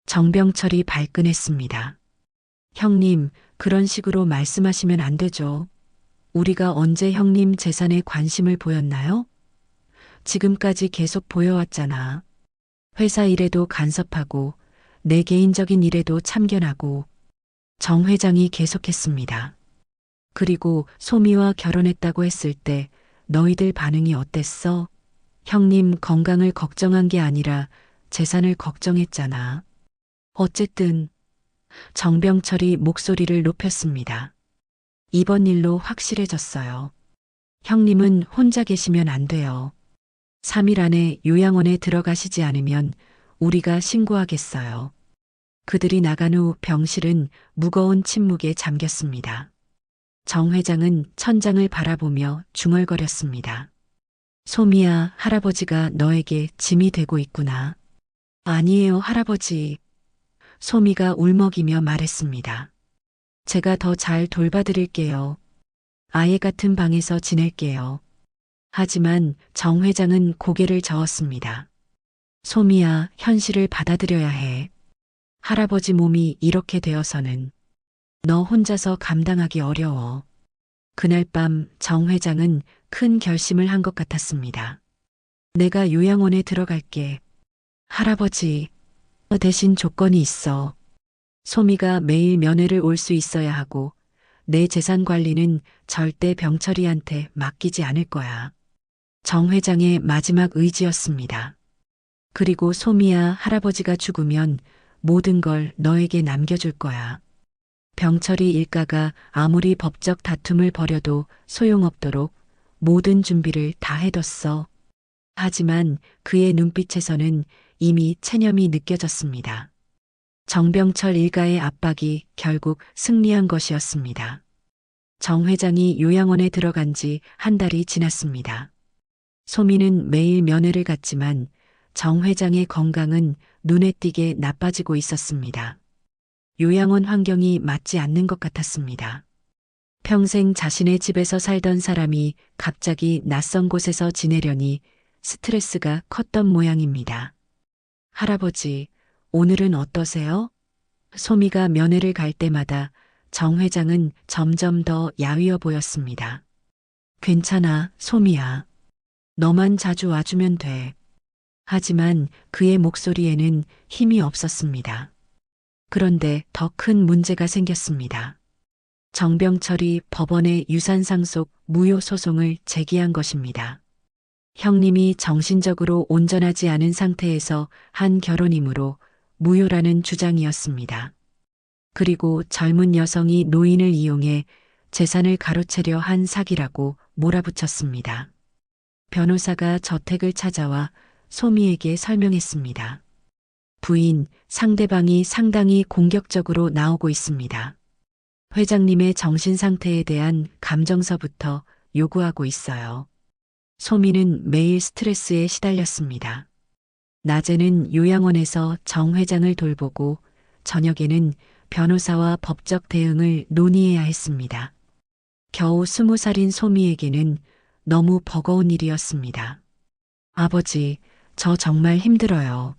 정병철이 발끈했습니다. 형님, 그런 식으로 말씀하시면 안 되죠. 우리가 언제 형님 재산에 관심을 보였나요? 지금까지 계속 보여왔잖아. 회사 일에도 간섭하고 내 개인적인 일에도 참견하고 정 회장이 계속했습니다. 그리고 소미와 결혼했다고 했을 때 너희들 반응이 어땠어? 형님 건강을 걱정한 게 아니라 재산을 걱정했잖아. 어쨌든 정병철이 목소리를 높였습니다. 이번 일로 확실해졌어요. 형님은 혼자 계시면 안 돼요. 3일 안에 요양원에 들어가시지 않으면 우리가 신고하겠어요. 그들이 나간 후 병실은 무거운 침묵에 잠겼습니다. 정 회장은 천장을 바라보며 중얼거렸습니다. 소미야, 할아버지가 너에게 짐이 되고 있구나. 아니에요, 할아버지. 소미가 울먹이며 말했습니다. 제가 더 잘 돌봐드릴게요. 아예 같은 방에서 지낼게요. 하지만 정 회장은 고개를 저었습니다. 소미야, 현실을 받아들여야 해. 할아버지 몸이 이렇게 되어서는 너 혼자서 감당하기 어려워. 그날 밤 정 회장은 큰 결심을 한 것 같았습니다. 내가 요양원에 들어갈게. 할아버지, 대신 조건이 있어. 소미가 매일 면회를 올 수 있어야 하고 내 재산 관리는 절대 병철이한테 맡기지 않을 거야. 정 회장의 마지막 의지였습니다. 그리고 소미야, 할아버지가 죽으면 모든 걸 너에게 남겨줄 거야. 병철이 일가가 아무리 법적 다툼을 벌여도 소용없도록 모든 준비를 다 해뒀어. 하지만 그의 눈빛에서는 이미 체념이 느껴졌습니다. 정병철 일가의 압박이 결국 승리한 것이었습니다. 정 회장이 요양원에 들어간 지 한 달이 지났습니다. 소미는 매일 면회를 갔지만 정 회장의 건강은 눈에 띄게 나빠지고 있었습니다. 요양원 환경이 맞지 않는 것 같았습니다. 평생 자신의 집에서 살던 사람이 갑자기 낯선 곳에서 지내려니 스트레스가 컸던 모양입니다. 할아버지, 오늘은 어떠세요? 소미가 면회를 갈 때마다 정 회장은 점점 더 야위어 보였습니다. 괜찮아, 소미야. 너만 자주 와주면 돼. 하지만 그의 목소리에는 힘이 없었습니다. 그런데 더 큰 문제가 생겼습니다. 정병철이 법원에 유산상속 무효 소송을 제기한 것입니다. 형님이 정신적으로 온전하지 않은 상태에서 한 결혼이므로 무효라는 주장이었습니다. 그리고 젊은 여성이 노인을 이용해 재산을 가로채려 한 사기라고 몰아붙였습니다. 변호사가 저택을 찾아와 소미에게 설명했습니다. 부인, 상대방이 상당히 공격적으로 나오고 있습니다. 회장님의 정신 상태에 대한 감정서부터 요구하고 있어요. 소미는 매일 스트레스에 시달렸습니다. 낮에는 요양원에서 정 회장을 돌보고 저녁에는 변호사와 법적 대응을 논의해야 했습니다. 겨우 20살인 소미에게는 너무 버거운 일이었습니다. 아버지, 저 정말 힘들어요.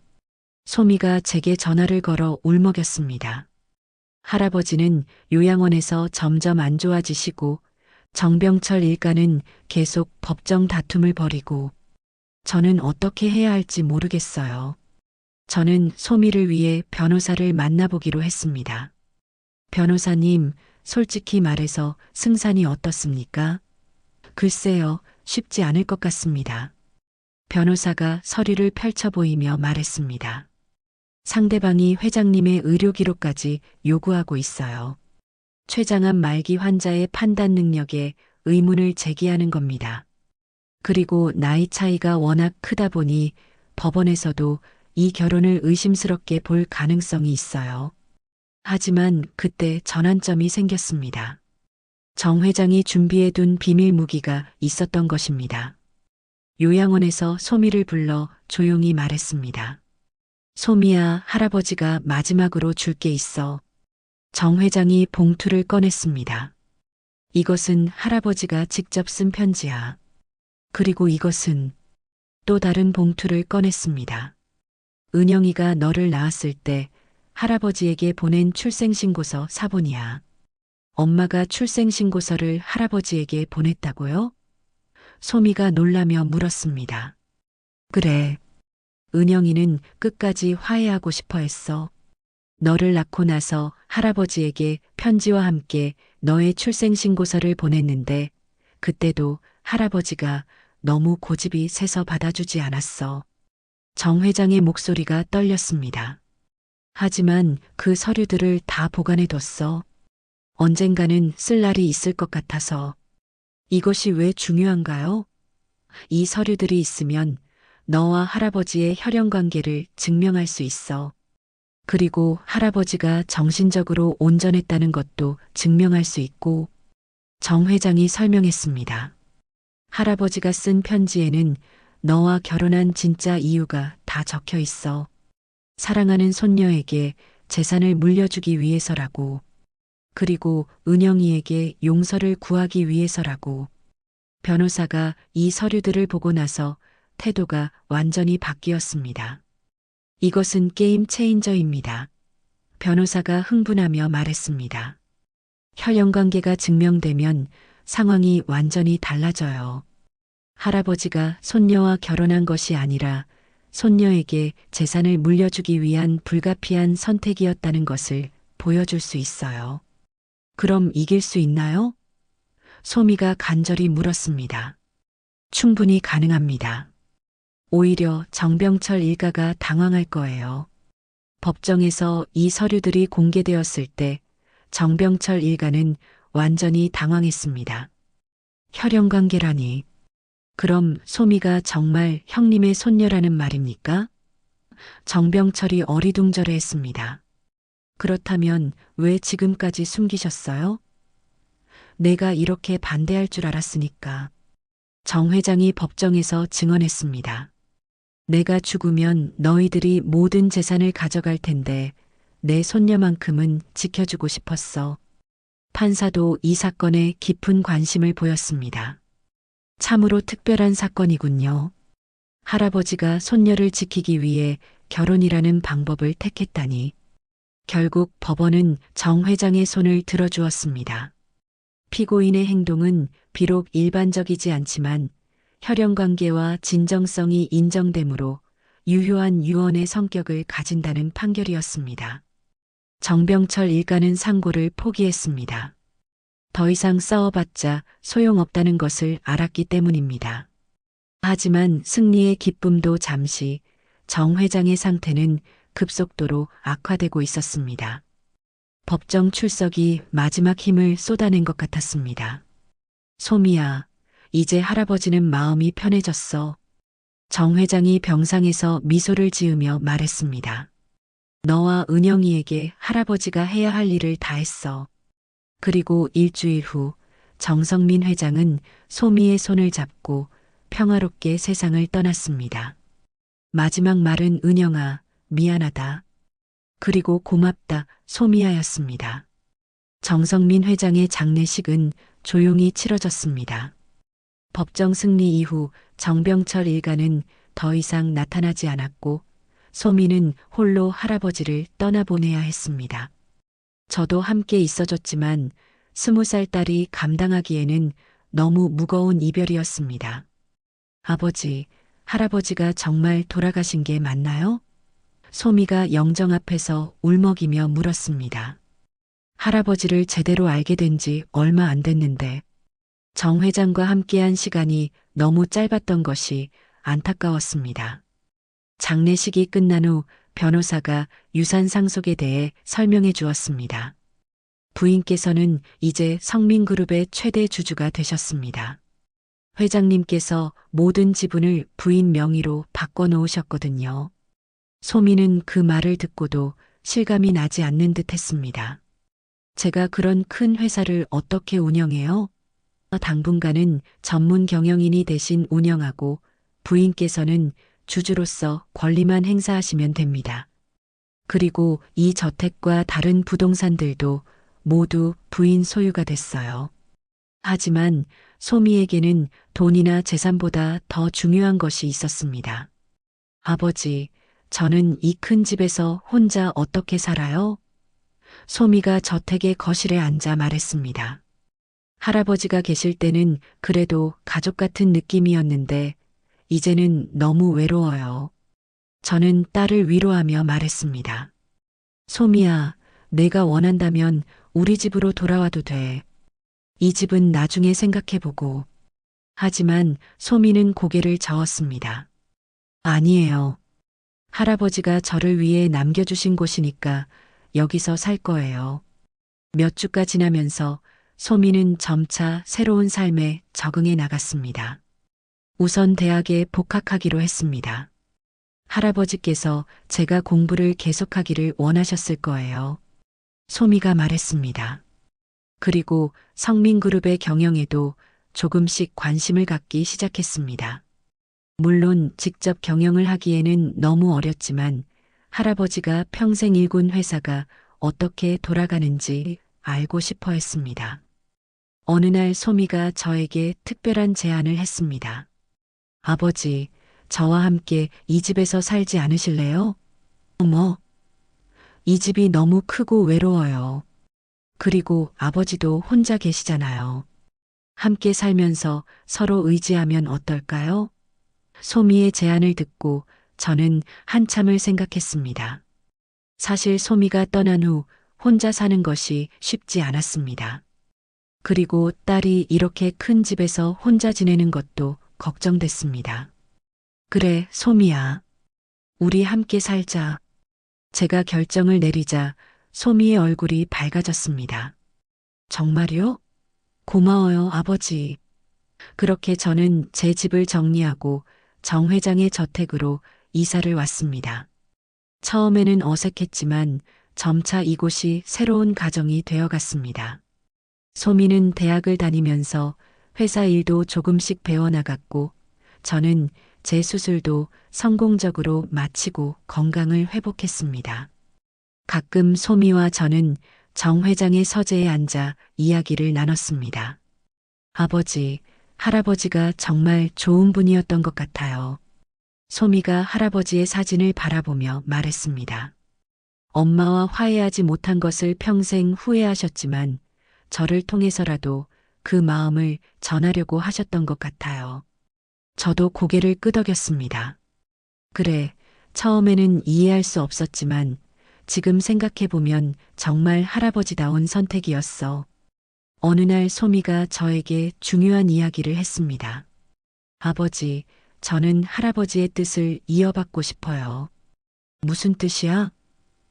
소미가 제게 전화를 걸어 울먹였습니다. 할아버지는 요양원에서 점점 안 좋아지시고 정병철 일가는 계속 법정 다툼을 벌이고 저는 어떻게 해야 할지 모르겠어요. 저는 소미를 위해 변호사를 만나보기로 했습니다. 변호사님, 솔직히 말해서 승산이 어떻습니까? 글쎄요, 쉽지 않을 것 같습니다. 변호사가 서류를 펼쳐 보이며 말했습니다. 상대방이 회장님의 의료 기록까지 요구하고 있어요. 췌장암 말기 환자의 판단 능력에 의문을 제기하는 겁니다. 그리고 나이 차이가 워낙 크다 보니 법원에서도 이 결혼을 의심스럽게 볼 가능성이 있어요. 하지만 그때 전환점이 생겼습니다. 정 회장이 준비해둔 비밀 무기가 있었던 것입니다. 요양원에서 소미를 불러 조용히 말했습니다. 소미야, 할아버지가 마지막으로 줄 게 있어. 정 회장이 봉투를 꺼냈습니다. 이것은 할아버지가 직접 쓴 편지야. 그리고 이것은 또 다른 봉투를 꺼냈습니다. 은영이가 너를 낳았을 때 할아버지에게 보낸 출생신고서 사본이야. 엄마가 출생신고서를 할아버지에게 보냈다고요? 소미가 놀라며 물었습니다. 그래. 은영이는 끝까지 화해하고 싶어 했어. 너를 낳고 나서 할아버지에게 편지와 함께 너의 출생신고서를 보냈는데 그때도 할아버지가 너무 고집이 세서 받아주지 않았어. 정 회장의 목소리가 떨렸습니다. 하지만 그 서류들을 다 보관해뒀어. 언젠가는 쓸 날이 있을 것 같아서. 이것이 왜 중요한가요? 이 서류들이 있으면 너와 할아버지의 혈연 관계를 증명할 수 있어. 그리고 할아버지가 정신적으로 온전했다는 것도 증명할 수 있고, 정 회장이 설명했습니다. 할아버지가 쓴 편지에는 너와 결혼한 진짜 이유가 다 적혀 있어. 사랑하는 손녀에게 재산을 물려주기 위해서라고. 그리고 은영이에게 용서를 구하기 위해서라고. 변호사가 이 서류들을 보고 나서 태도가 완전히 바뀌었습니다. 이것은 게임 체인저입니다. 변호사가 흥분하며 말했습니다. 혈연 관계가 증명되면 상황이 완전히 달라져요. 할아버지가 손녀와 결혼한 것이 아니라 손녀에게 재산을 물려주기 위한 불가피한 선택이었다는 것을 보여줄 수 있어요. 그럼 이길 수 있나요? 소미가 간절히 물었습니다. 충분히 가능합니다. 오히려 정병철 일가가 당황할 거예요. 법정에서 이 서류들이 공개되었을 때 정병철 일가는 완전히 당황했습니다. 혈연 관계라니. 그럼 소미가 정말 형님의 손녀라는 말입니까? 정병철이 어리둥절해 했습니다. 그렇다면 왜 지금까지 숨기셨어요? 내가 이렇게 반대할 줄 알았으니까. 정 회장이 법정에서 증언했습니다. 내가 죽으면 너희들이 모든 재산을 가져갈 텐데 내 손녀만큼은 지켜주고 싶었어. 판사도 이 사건에 깊은 관심을 보였습니다. 참으로 특별한 사건이군요. 할아버지가 손녀를 지키기 위해 결혼이라는 방법을 택했다니. 결국 법원은 정 회장의 손을 들어주었습니다. 피고인의 행동은 비록 일반적이지 않지만 혈연 관계와 진정성이 인정되므로 유효한 유언의 성격을 가진다는 판결이었습니다. 정병철 일가는 상고를 포기했습니다. 더 이상 싸워봤자 소용없다는 것을 알았기 때문입니다. 하지만 승리의 기쁨도 잠시 정 회장의 상태는 급속도로 악화되고 있었습니다. 법정 출석이 마지막 힘을 쏟아낸 것 같았습니다. 소미야, 이제 할아버지는 마음이 편해졌어. 정 회장이 병상에서 미소를 지으며 말했습니다. 너와 은영이에게 할아버지가 해야 할 일을 다 했어. 그리고 일주일 후 정성민 회장은 소미의 손을 잡고 평화롭게 세상을 떠났습니다. 마지막 말은 은영아, 미안하다. 그리고 고맙다, 소미야였습니다. 정성민 회장의 장례식은 조용히 치러졌습니다. 법정 승리 이후 정병철 일가는 더 이상 나타나지 않았고 소미는 홀로 할아버지를 떠나보내야 했습니다. 저도 함께 있어줬지만 20살 딸이 감당하기에는 너무 무거운 이별이었습니다. 아버지, 할아버지가 정말 돌아가신 게 맞나요? 소미가 영정 앞에서 울먹이며 물었습니다. 할아버지를 제대로 알게 된 지 얼마 안 됐는데 정 회장과 함께한 시간이 너무 짧았던 것이 안타까웠습니다. 장례식이 끝난 후 변호사가 유산 상속에 대해 설명해 주었습니다. 부인께서는 이제 성민그룹의 최대 주주가 되셨습니다. 회장님께서 모든 지분을 부인 명의로 바꿔놓으셨거든요. 소미는 그 말을 듣고도 실감이 나지 않는 듯 했습니다. 제가 그런 큰 회사를 어떻게 운영해요? 당분간은 전문 경영인이 대신 운영하고 부인께서는 주주로서 권리만 행사하시면 됩니다. 그리고 이 저택과 다른 부동산들도 모두 부인 소유가 됐어요. 하지만 소미에게는 돈이나 재산보다 더 중요한 것이 있었습니다. 아버지, 저는 이 큰 집에서 혼자 어떻게 살아요? 소미가 저택의 거실에 앉아 말했습니다. 할아버지가 계실 때는 그래도 가족 같은 느낌이었는데 이제는 너무 외로워요. 저는 딸을 위로하며 말했습니다. 소미야, 내가 원한다면 우리 집으로 돌아와도 돼. 이 집은 나중에 생각해보고. 하지만 소미는 고개를 저었습니다. 아니에요. 할아버지가 저를 위해 남겨주신 곳이니까 여기서 살 거예요. 몇 주가 지나면서 소미는 점차 새로운 삶에 적응해 나갔습니다. 우선 대학에 복학하기로 했습니다. 할아버지께서 제가 공부를 계속하기를 원하셨을 거예요. 소미가 말했습니다. 그리고 성민그룹의 경영에도 조금씩 관심을 갖기 시작했습니다. 물론 직접 경영을 하기에는 너무 어렸지만 할아버지가 평생 일군 회사가 어떻게 돌아가는지 알고 싶어 했습니다. 어느 날 소미가 저에게 특별한 제안을 했습니다. 아버지, 저와 함께 이 집에서 살지 않으실래요? 어머, 이 집이 너무 크고 외로워요. 그리고 아버지도 혼자 계시잖아요. 함께 살면서 서로 의지하면 어떨까요? 소미의 제안을 듣고 저는 한참을 생각했습니다. 사실 소미가 떠난 후 혼자 사는 것이 쉽지 않았습니다. 그리고 딸이 이렇게 큰 집에서 혼자 지내는 것도 걱정됐습니다. 그래, 소미야. 우리 함께 살자. 제가 결정을 내리자 소미의 얼굴이 밝아졌습니다. 정말요? 고마워요, 아버지. 그렇게 저는 제 집을 정리하고 정 회장의 저택으로 이사를 왔습니다. 처음에는 어색했지만 점차 이곳이 새로운 가정이 되어갔습니다. 소미는 대학을 다니면서 회사 일도 조금씩 배워나갔고 저는 제 수술도 성공적으로 마치고 건강을 회복했습니다. 가끔 소미와 저는 정 회장의 서재에 앉아 이야기를 나눴습니다. 아버지, 할아버지가 정말 좋은 분이었던 것 같아요. 소미가 할아버지의 사진을 바라보며 말했습니다. 엄마와 화해하지 못한 것을 평생 후회하셨지만 저를 통해서라도 그 마음을 전하려고 하셨던 것 같아요. 저도 고개를 끄덕였습니다. 그래, 처음에는 이해할 수 없었지만 지금 생각해보면 정말 할아버지다운 선택이었어. 어느 날 소미가 저에게 중요한 이야기를 했습니다. 아버지, 저는 할아버지의 뜻을 이어받고 싶어요. 무슨 뜻이야?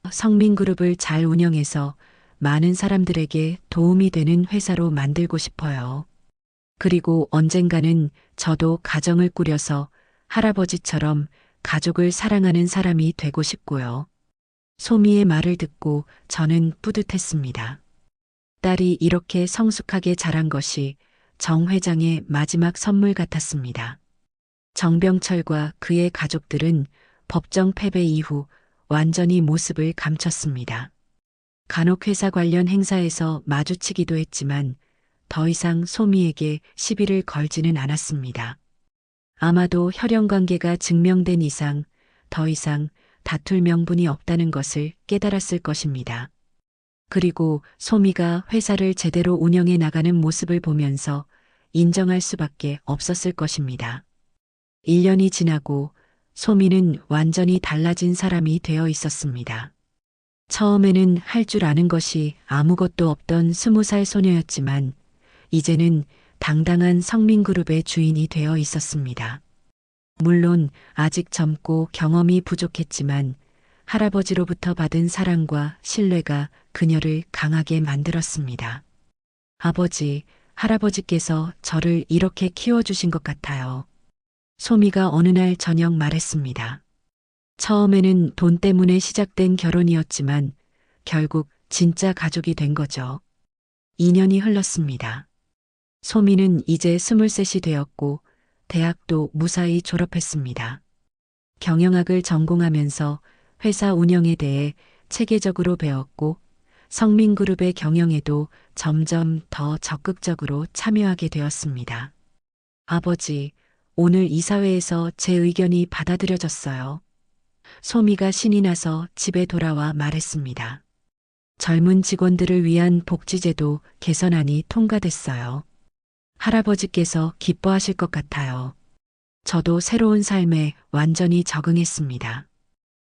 성민그룹을 잘 운영해서 많은 사람들에게 도움이 되는 회사로 만들고 싶어요. 그리고 언젠가는 저도 가정을 꾸려서 할아버지처럼 가족을 사랑하는 사람이 되고 싶고요. 소미의 말을 듣고 저는 뿌듯했습니다. 딸이 이렇게 성숙하게 자란 것이 정 회장의 마지막 선물 같았습니다. 정병철과 그의 가족들은 법정 패배 이후 완전히 모습을 감췄습니다. 간혹 회사 관련 행사에서 마주치기도 했지만 더 이상 소미에게 시비를 걸지는 않았습니다. 아마도 혈연 관계가 증명된 이상 더 이상 다툴 명분이 없다는 것을 깨달았을 것입니다. 그리고 소미가 회사를 제대로 운영해 나가는 모습을 보면서 인정할 수밖에 없었을 것입니다. 1년이 지나고 소미는 완전히 달라진 사람이 되어 있었습니다. 처음에는 할 줄 아는 것이 아무것도 없던 20살 소녀였지만 이제는 당당한 성민그룹의 주인이 되어 있었습니다. 물론 아직 젊고 경험이 부족했지만 할아버지로부터 받은 사랑과 신뢰가 그녀를 강하게 만들었습니다. 아버지, 할아버지께서 저를 이렇게 키워주신 것 같아요. 소미가 어느 날 저녁 말했습니다. 처음에는 돈 때문에 시작된 결혼이었지만 결국 진짜 가족이 된 거죠. 2년이 흘렀습니다. 소미는 이제 23이 되었고 대학도 무사히 졸업했습니다. 경영학을 전공하면서 회사 운영에 대해 체계적으로 배웠고 성민그룹의 경영에도 점점 더 적극적으로 참여하게 되었습니다. 아버지, 오늘 이사회에서 제 의견이 받아들여졌어요. 소미가 신이 나서 집에 돌아와 말했습니다. 젊은 직원들을 위한 복지제도 개선안이 통과됐어요. 할아버지께서 기뻐하실 것 같아요. 저도 새로운 삶에 완전히 적응했습니다.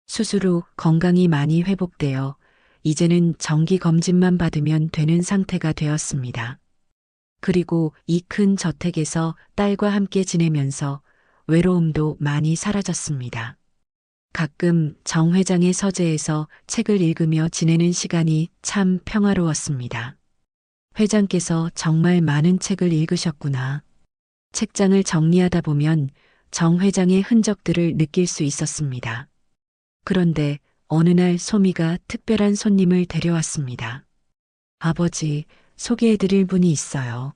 수술 후 건강이 많이 회복되어 이제는 정기 검진만 받으면 되는 상태가 되었습니다. 그리고 이 큰 저택에서 딸과 함께 지내면서 외로움도 많이 사라졌습니다. 가끔 정 회장의 서재에서 책을 읽으며 지내는 시간이 참 평화로웠습니다. 회장께서 정말 많은 책을 읽으셨구나. 책장을 정리하다 보면 정 회장의 흔적들을 느낄 수 있었습니다. 그런데 어느 날 소미가 특별한 손님을 데려왔습니다. 아버지, 소개해드릴 분이 있어요.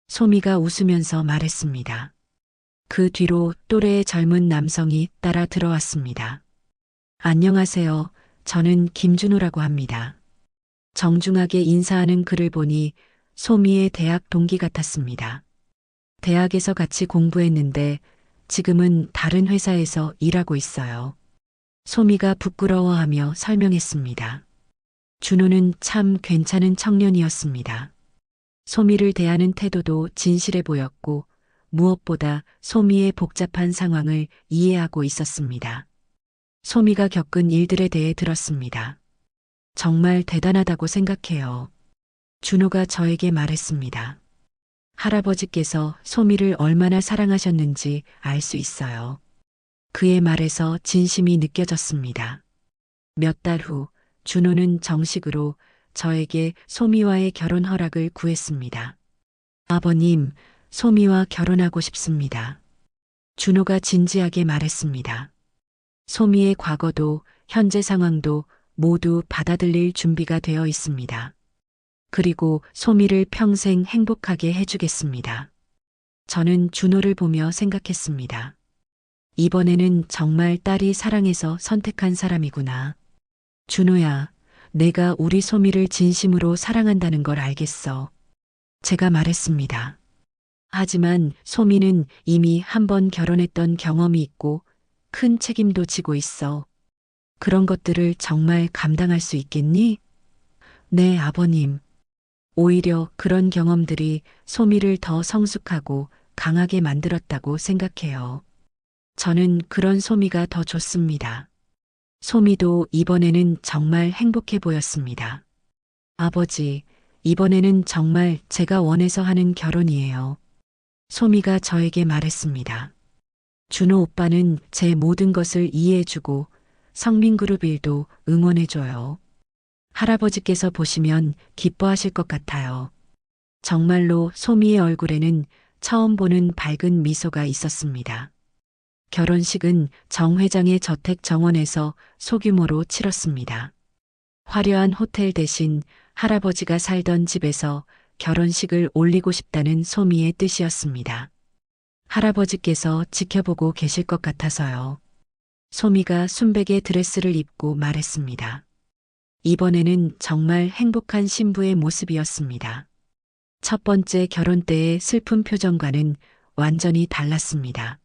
소미가 웃으면서 말했습니다. 그 뒤로 또래의 젊은 남성이 따라 들어왔습니다. 안녕하세요. 저는 김준호라고 합니다. 정중하게 인사하는 그를 보니 소미의 대학 동기 같았습니다. 대학에서 같이 공부했는데 지금은 다른 회사에서 일하고 있어요. 소미가 부끄러워하며 설명했습니다. 준호는 참 괜찮은 청년이었습니다. 소미를 대하는 태도도 진실해 보였고 무엇보다 소미의 복잡한 상황을 이해하고 있었습니다. 소미가 겪은 일들에 대해 들었습니다. 정말 대단하다고 생각해요. 준호가 저에게 말했습니다. 할아버지께서 소미를 얼마나 사랑하셨는지 알 수 있어요. 그의 말에서 진심이 느껴졌습니다. 몇 달 후 준호는 정식으로 저에게 소미와의 결혼 허락을 구했습니다. 아버님, 소미와 결혼하고 싶습니다. 준호가 진지하게 말했습니다. 소미의 과거도 현재 상황도 모두 받아들일 준비가 되어 있습니다. 그리고 소미를 평생 행복하게 해주겠습니다. 저는 준호를 보며 생각했습니다. 이번에는 정말 딸이 사랑해서 선택한 사람이구나. 준호야, 내가 우리 소미를 진심으로 사랑한다는 걸 알겠어. 제가 말했습니다. 하지만 소미는 이미 한 번 결혼했던 경험이 있고 큰 책임도 지고 있어. 그런 것들을 정말 감당할 수 있겠니? 네, 아버님. 오히려 그런 경험들이 소미를 더 성숙하고 강하게 만들었다고 생각해요. 저는 그런 소미가 더 좋습니다. 소미도 이번에는 정말 행복해 보였습니다. 아버지, 이번에는 정말 제가 원해서 하는 결혼이에요. 소미가 저에게 말했습니다. 준호 오빠는 제 모든 것을 이해해주고 성민그룹 일도 응원해줘요. 할아버지께서 보시면 기뻐하실 것 같아요. 정말로 소미의 얼굴에는 처음 보는 밝은 미소가 있었습니다. 결혼식은 정 회장의 저택 정원에서 소규모로 치렀습니다. 화려한 호텔 대신 할아버지가 살던 집에서 결혼식을 올리고 싶다는 소미의 뜻이었습니다. 할아버지께서 지켜보고 계실 것 같아서요. 소미가 순백의 드레스를 입고 말했습니다. 이번에는 정말 행복한 신부의 모습이었습니다. 첫 번째 결혼 때의 슬픈 표정과는 완전히 달랐습니다.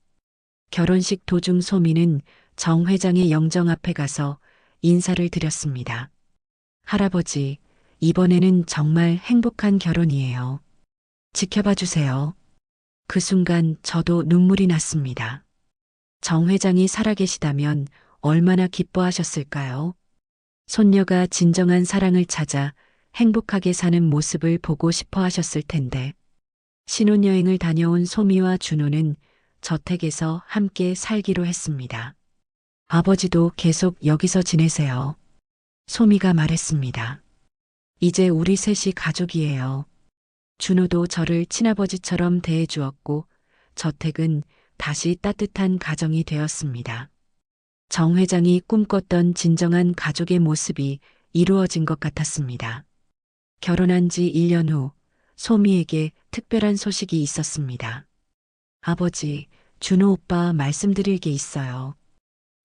결혼식 도중 소미는 정 회장의 영정 앞에 가서 인사를 드렸습니다. 할아버지, 이번에는 정말 행복한 결혼이에요. 지켜봐 주세요. 그 순간 저도 눈물이 났습니다. 정 회장이 살아계시다면 얼마나 기뻐하셨을까요? 손녀가 진정한 사랑을 찾아 행복하게 사는 모습을 보고 싶어 하셨을 텐데. 신혼여행을 다녀온 소미와 준호는 저택에서 함께 살기로 했습니다. 아버지도 계속 여기서 지내세요. 소미가 말했습니다. 이제 우리 셋이 가족이에요. 준호도 저를 친아버지처럼 대해주었고 저택은 다시 따뜻한 가정이 되었습니다. 정 회장이 꿈꿨던 진정한 가족의 모습이 이루어진 것 같았습니다. 결혼한 지 1년 후 소미에게 특별한 소식이 있었습니다. 아버지, 준호 오빠 말씀드릴 게 있어요.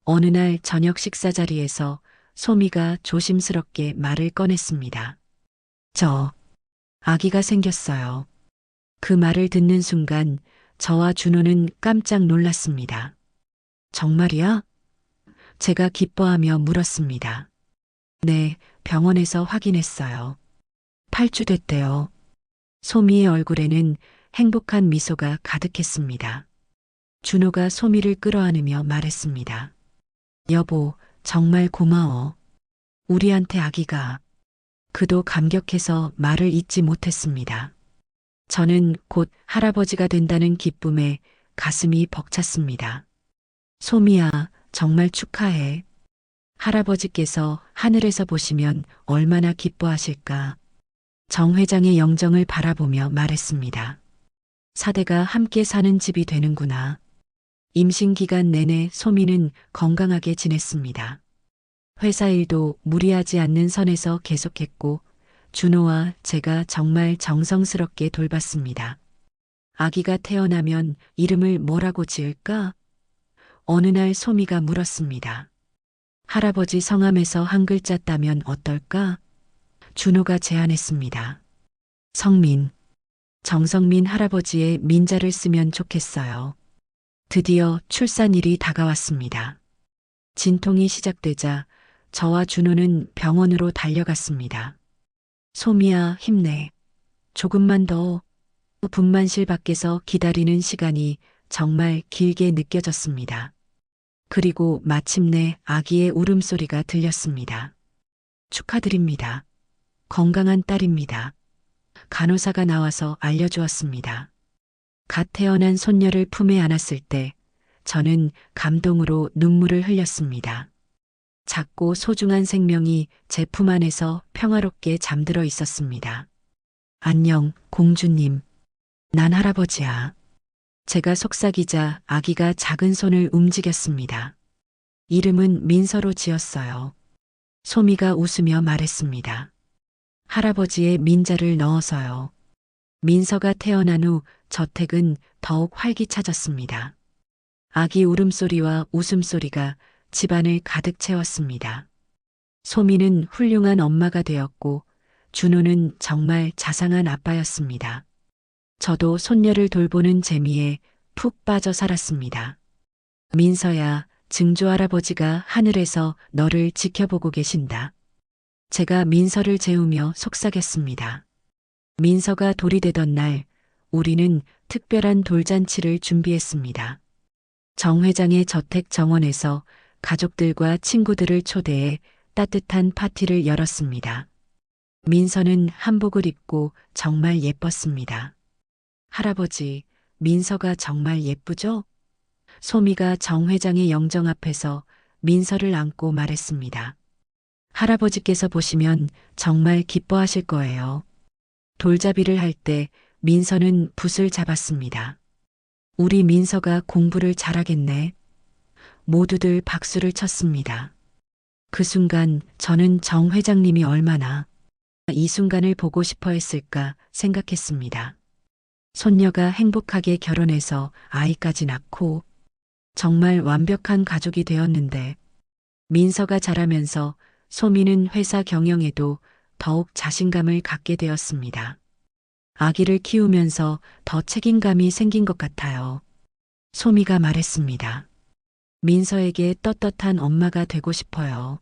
어느 날 저녁 식사 자리에서 소미가 조심스럽게 말을 꺼냈습니다. 저, 아기가 생겼어요. 그 말을 듣는 순간 저와 준호는 깜짝 놀랐습니다. 정말이야? 제가 기뻐하며 물었습니다. 네, 병원에서 확인했어요. 8주 됐대요. 소미의 얼굴에는 행복한 미소가 가득했습니다. 준호가 소미를 끌어안으며 말했습니다. 여보, 정말 고마워. 우리한테 아기가. 그도 감격해서 말을 잇지 못했습니다. 저는 곧 할아버지가 된다는 기쁨에 가슴이 벅찼습니다. 소미야, 정말 축하해. 할아버지께서 하늘에서 보시면 얼마나 기뻐하실까. 정 회장의 영정을 바라보며 말했습니다. 사대가 함께 사는 집이 되는구나. 임신 기간 내내 소미는 건강하게 지냈습니다. 회사 일도 무리하지 않는 선에서 계속했고 준호와 제가 정말 정성스럽게 돌봤습니다. 아기가 태어나면 이름을 뭐라고 지을까? 어느 날 소미가 물었습니다. 할아버지 성함에서 한 글자 따면 어떨까? 준호가 제안했습니다. 성민. 정성민 할아버지의 민자를 쓰면 좋겠어요. 드디어 출산일이 다가왔습니다. 진통이 시작되자 저와 준호는 병원으로 달려갔습니다. 소미야, 힘내. 조금만 더. 분만실 밖에서 기다리는 시간이 정말 길게 느껴졌습니다. 그리고 마침내 아기의 울음소리가 들렸습니다. 축하드립니다. 건강한 딸입니다. 간호사가 나와서 알려주었습니다. 갓 태어난 손녀를 품에 안았을 때 저는 감동으로 눈물을 흘렸습니다. 작고 소중한 생명이 제 품 안에서 평화롭게 잠들어 있었습니다. 안녕, 공주님. 난 할아버지야. 제가 속삭이자 아기가 작은 손을 움직였습니다. 이름은 민서로 지었어요. 소미가 웃으며 말했습니다. 할아버지의 민자를 넣어서요. 민서가 태어난 후 저택은 더욱 활기차졌습니다. 아기 울음소리와 웃음소리가 집안을 가득 채웠습니다. 소미는 훌륭한 엄마가 되었고 준호는 정말 자상한 아빠였습니다. 저도 손녀를 돌보는 재미에 푹 빠져 살았습니다. 민서야, 증조 할아버지가 하늘에서 너를 지켜보고 계신다. 제가 민서를 재우며 속삭였습니다. 민서가 돌이 되던 날, 우리는 특별한 돌잔치를 준비했습니다. 정 회장의 저택 정원에서 가족들과 친구들을 초대해 따뜻한 파티를 열었습니다. 민서는 한복을 입고 정말 예뻤습니다. 할아버지, 민서가 정말 예쁘죠? 소미가 정 회장의 영정 앞에서 민서를 안고 말했습니다. 할아버지께서 보시면 정말 기뻐하실 거예요. 돌잡이를 할 때 민서는 붓을 잡았습니다. 우리 민서가 공부를 잘하겠네. 모두들 박수를 쳤습니다. 그 순간 저는 정 회장님이 얼마나 이 순간을 보고 싶어 했을까 생각했습니다. 손녀가 행복하게 결혼해서 아이까지 낳고 정말 완벽한 가족이 되었는데 민서가 자라면서 소미는 회사 경영에도 더욱 자신감을 갖게 되었습니다. 아기를 키우면서 더 책임감이 생긴 것 같아요. 소미가 말했습니다. 민서에게 떳떳한 엄마가 되고 싶어요.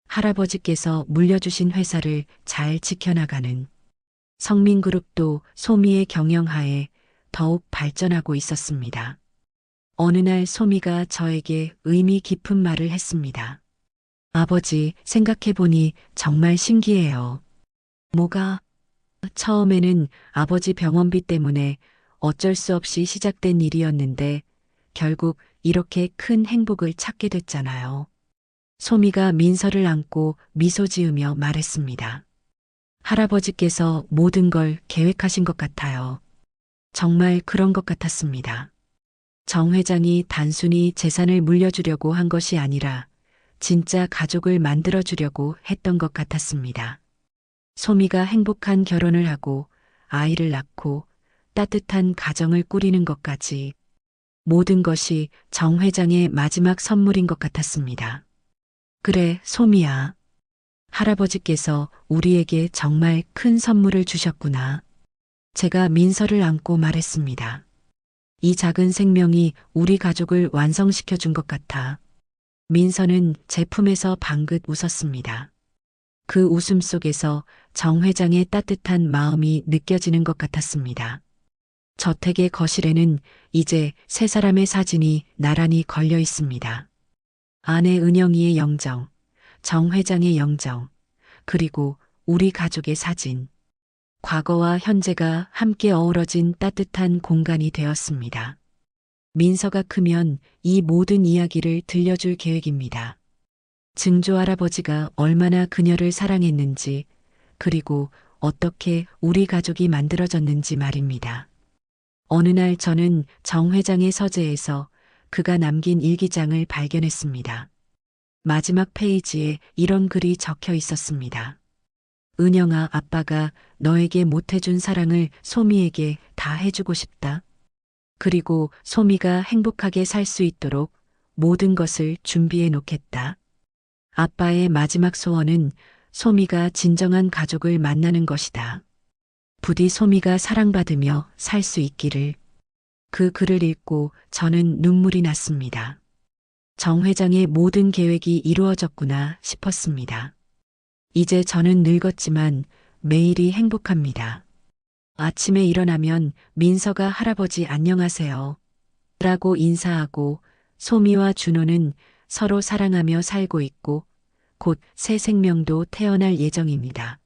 할아버지께서 물려주신 회사를 잘 지켜나가는 성민그룹도 소미의 경영하에 더욱 발전하고 있었습니다. 어느 날 소미가 저에게 의미 깊은 말을 했습니다. 아버지, 생각해보니 정말 신기해요. 뭐가? 처음에는 아버지 병원비 때문에 어쩔 수 없이 시작된 일이었는데 결국 이렇게 큰 행복을 찾게 됐잖아요. 소미가 민서를 안고 미소 지으며 말했습니다. 할아버지께서 모든 걸 계획하신 것 같아요. 정말 그런 것 같았습니다. 정 회장이 단순히 재산을 물려주려고 한 것이 아니라 진짜 가족을 만들어주려고 했던 것 같았습니다. 소미가 행복한 결혼을 하고 아이를 낳고 따뜻한 가정을 꾸리는 것까지 모든 것이 정 회장의 마지막 선물인 것 같았습니다. 그래, 소미야. 할아버지께서 우리에게 정말 큰 선물을 주셨구나. 제가 민서를 안고 말했습니다. 이 작은 생명이 우리 가족을 완성시켜 준 것 같아. 민서는 제 품에서 방긋 웃었습니다. 그 웃음 속에서 정 회장의 따뜻한 마음이 느껴지는 것 같았습니다. 저택의 거실에는 이제 세 사람의 사진이 나란히 걸려 있습니다. 아내 은영이의 영정, 정 회장의 영정, 그리고 우리 가족의 사진. 과거와 현재가 함께 어우러진 따뜻한 공간이 되었습니다. 민서가 크면 이 모든 이야기를 들려줄 계획입니다. 증조 할아버지가 얼마나 그녀를 사랑했는지, 그리고 어떻게 우리 가족이 만들어졌는지 말입니다. 어느 날 저는 정 회장의 서재에서 그가 남긴 일기장을 발견했습니다. 마지막 페이지에 이런 글이 적혀 있었습니다. 은영아, 아빠가 너에게 못해준 사랑을 소미에게 다 해주고 싶다. 그리고 소미가 행복하게 살 수 있도록 모든 것을 준비해 놓겠다. 아빠의 마지막 소원은 소미가 진정한 가족을 만나는 것이다. 부디 소미가 사랑받으며 살 수 있기를. 그 글을 읽고 저는 눈물이 났습니다. 정 회장의 모든 계획이 이루어졌구나 싶었습니다. 이제 저는 늙었지만 매일이 행복합니다. 아침에 일어나면 민서가 할아버지 안녕하세요. 라고 인사하고 소미와 준호는 서로 사랑하며 살고 있고 곧 새 생명도 태어날 예정입니다.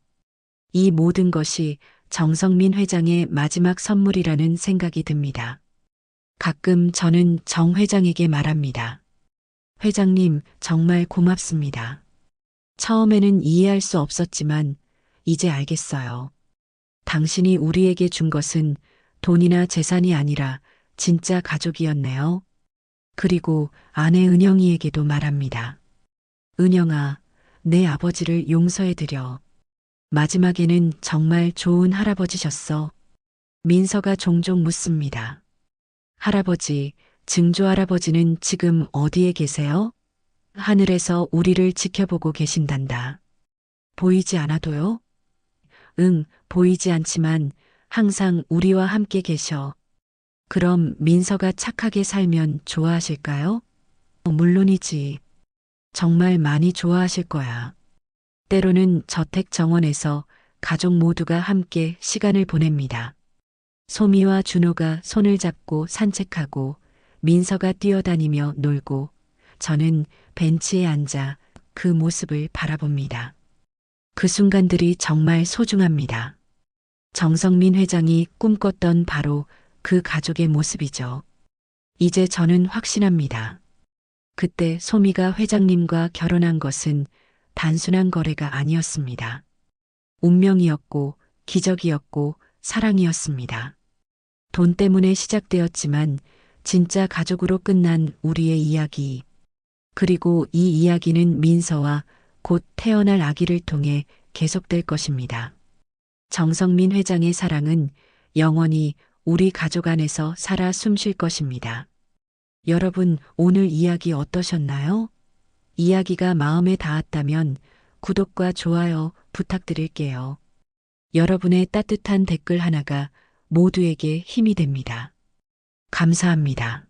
이 모든 것이 정성민 회장의 마지막 선물이라는 생각이 듭니다. 가끔 저는 정 회장에게 말합니다. 회장님, 정말 고맙습니다. 처음에는 이해할 수 없었지만 이제 알겠어요. 당신이 우리에게 준 것은 돈이나 재산이 아니라 진짜 가족이었네요. 그리고 아내 은영이에게도 말합니다. 은영아, 내 아버지를 용서해드려. 마지막에는 정말 좋은 할아버지셨어. 민서가 종종 묻습니다. 할아버지, 증조 할아버지는 지금 어디에 계세요? 하늘에서 우리를 지켜보고 계신단다. 보이지 않아도요? 응, 보이지 않지만 항상 우리와 함께 계셔. 그럼 민서가 착하게 살면 좋아하실까요? 물론이지. 정말 많이 좋아하실 거야. 때로는 저택 정원에서 가족 모두가 함께 시간을 보냅니다. 소미와 준호가 손을 잡고 산책하고 민서가 뛰어다니며 놀고 저는 벤치에 앉아 그 모습을 바라봅니다. 그 순간들이 정말 소중합니다. 정성민 회장이 꿈꿨던 바로 그 가족의 모습이죠. 이제 저는 확신합니다. 그때 소미가 회장님과 결혼한 것은 단순한 거래가 아니었습니다. 운명이었고 기적이었고 사랑이었습니다. 돈 때문에 시작되었지만 진짜 가족으로 끝난 우리의 이야기. 그리고 이 이야기는 민서와 곧 태어날 아기를 통해 계속될 것입니다. 정성민 회장의 사랑은 영원히 우리 가족 안에서 살아 숨쉴 것입니다. 여러분, 오늘 이야기 어떠셨나요? 이야기가 마음에 닿았다면 구독과 좋아요 부탁드릴게요. 여러분의 따뜻한 댓글 하나가 모두에게 힘이 됩니다. 감사합니다.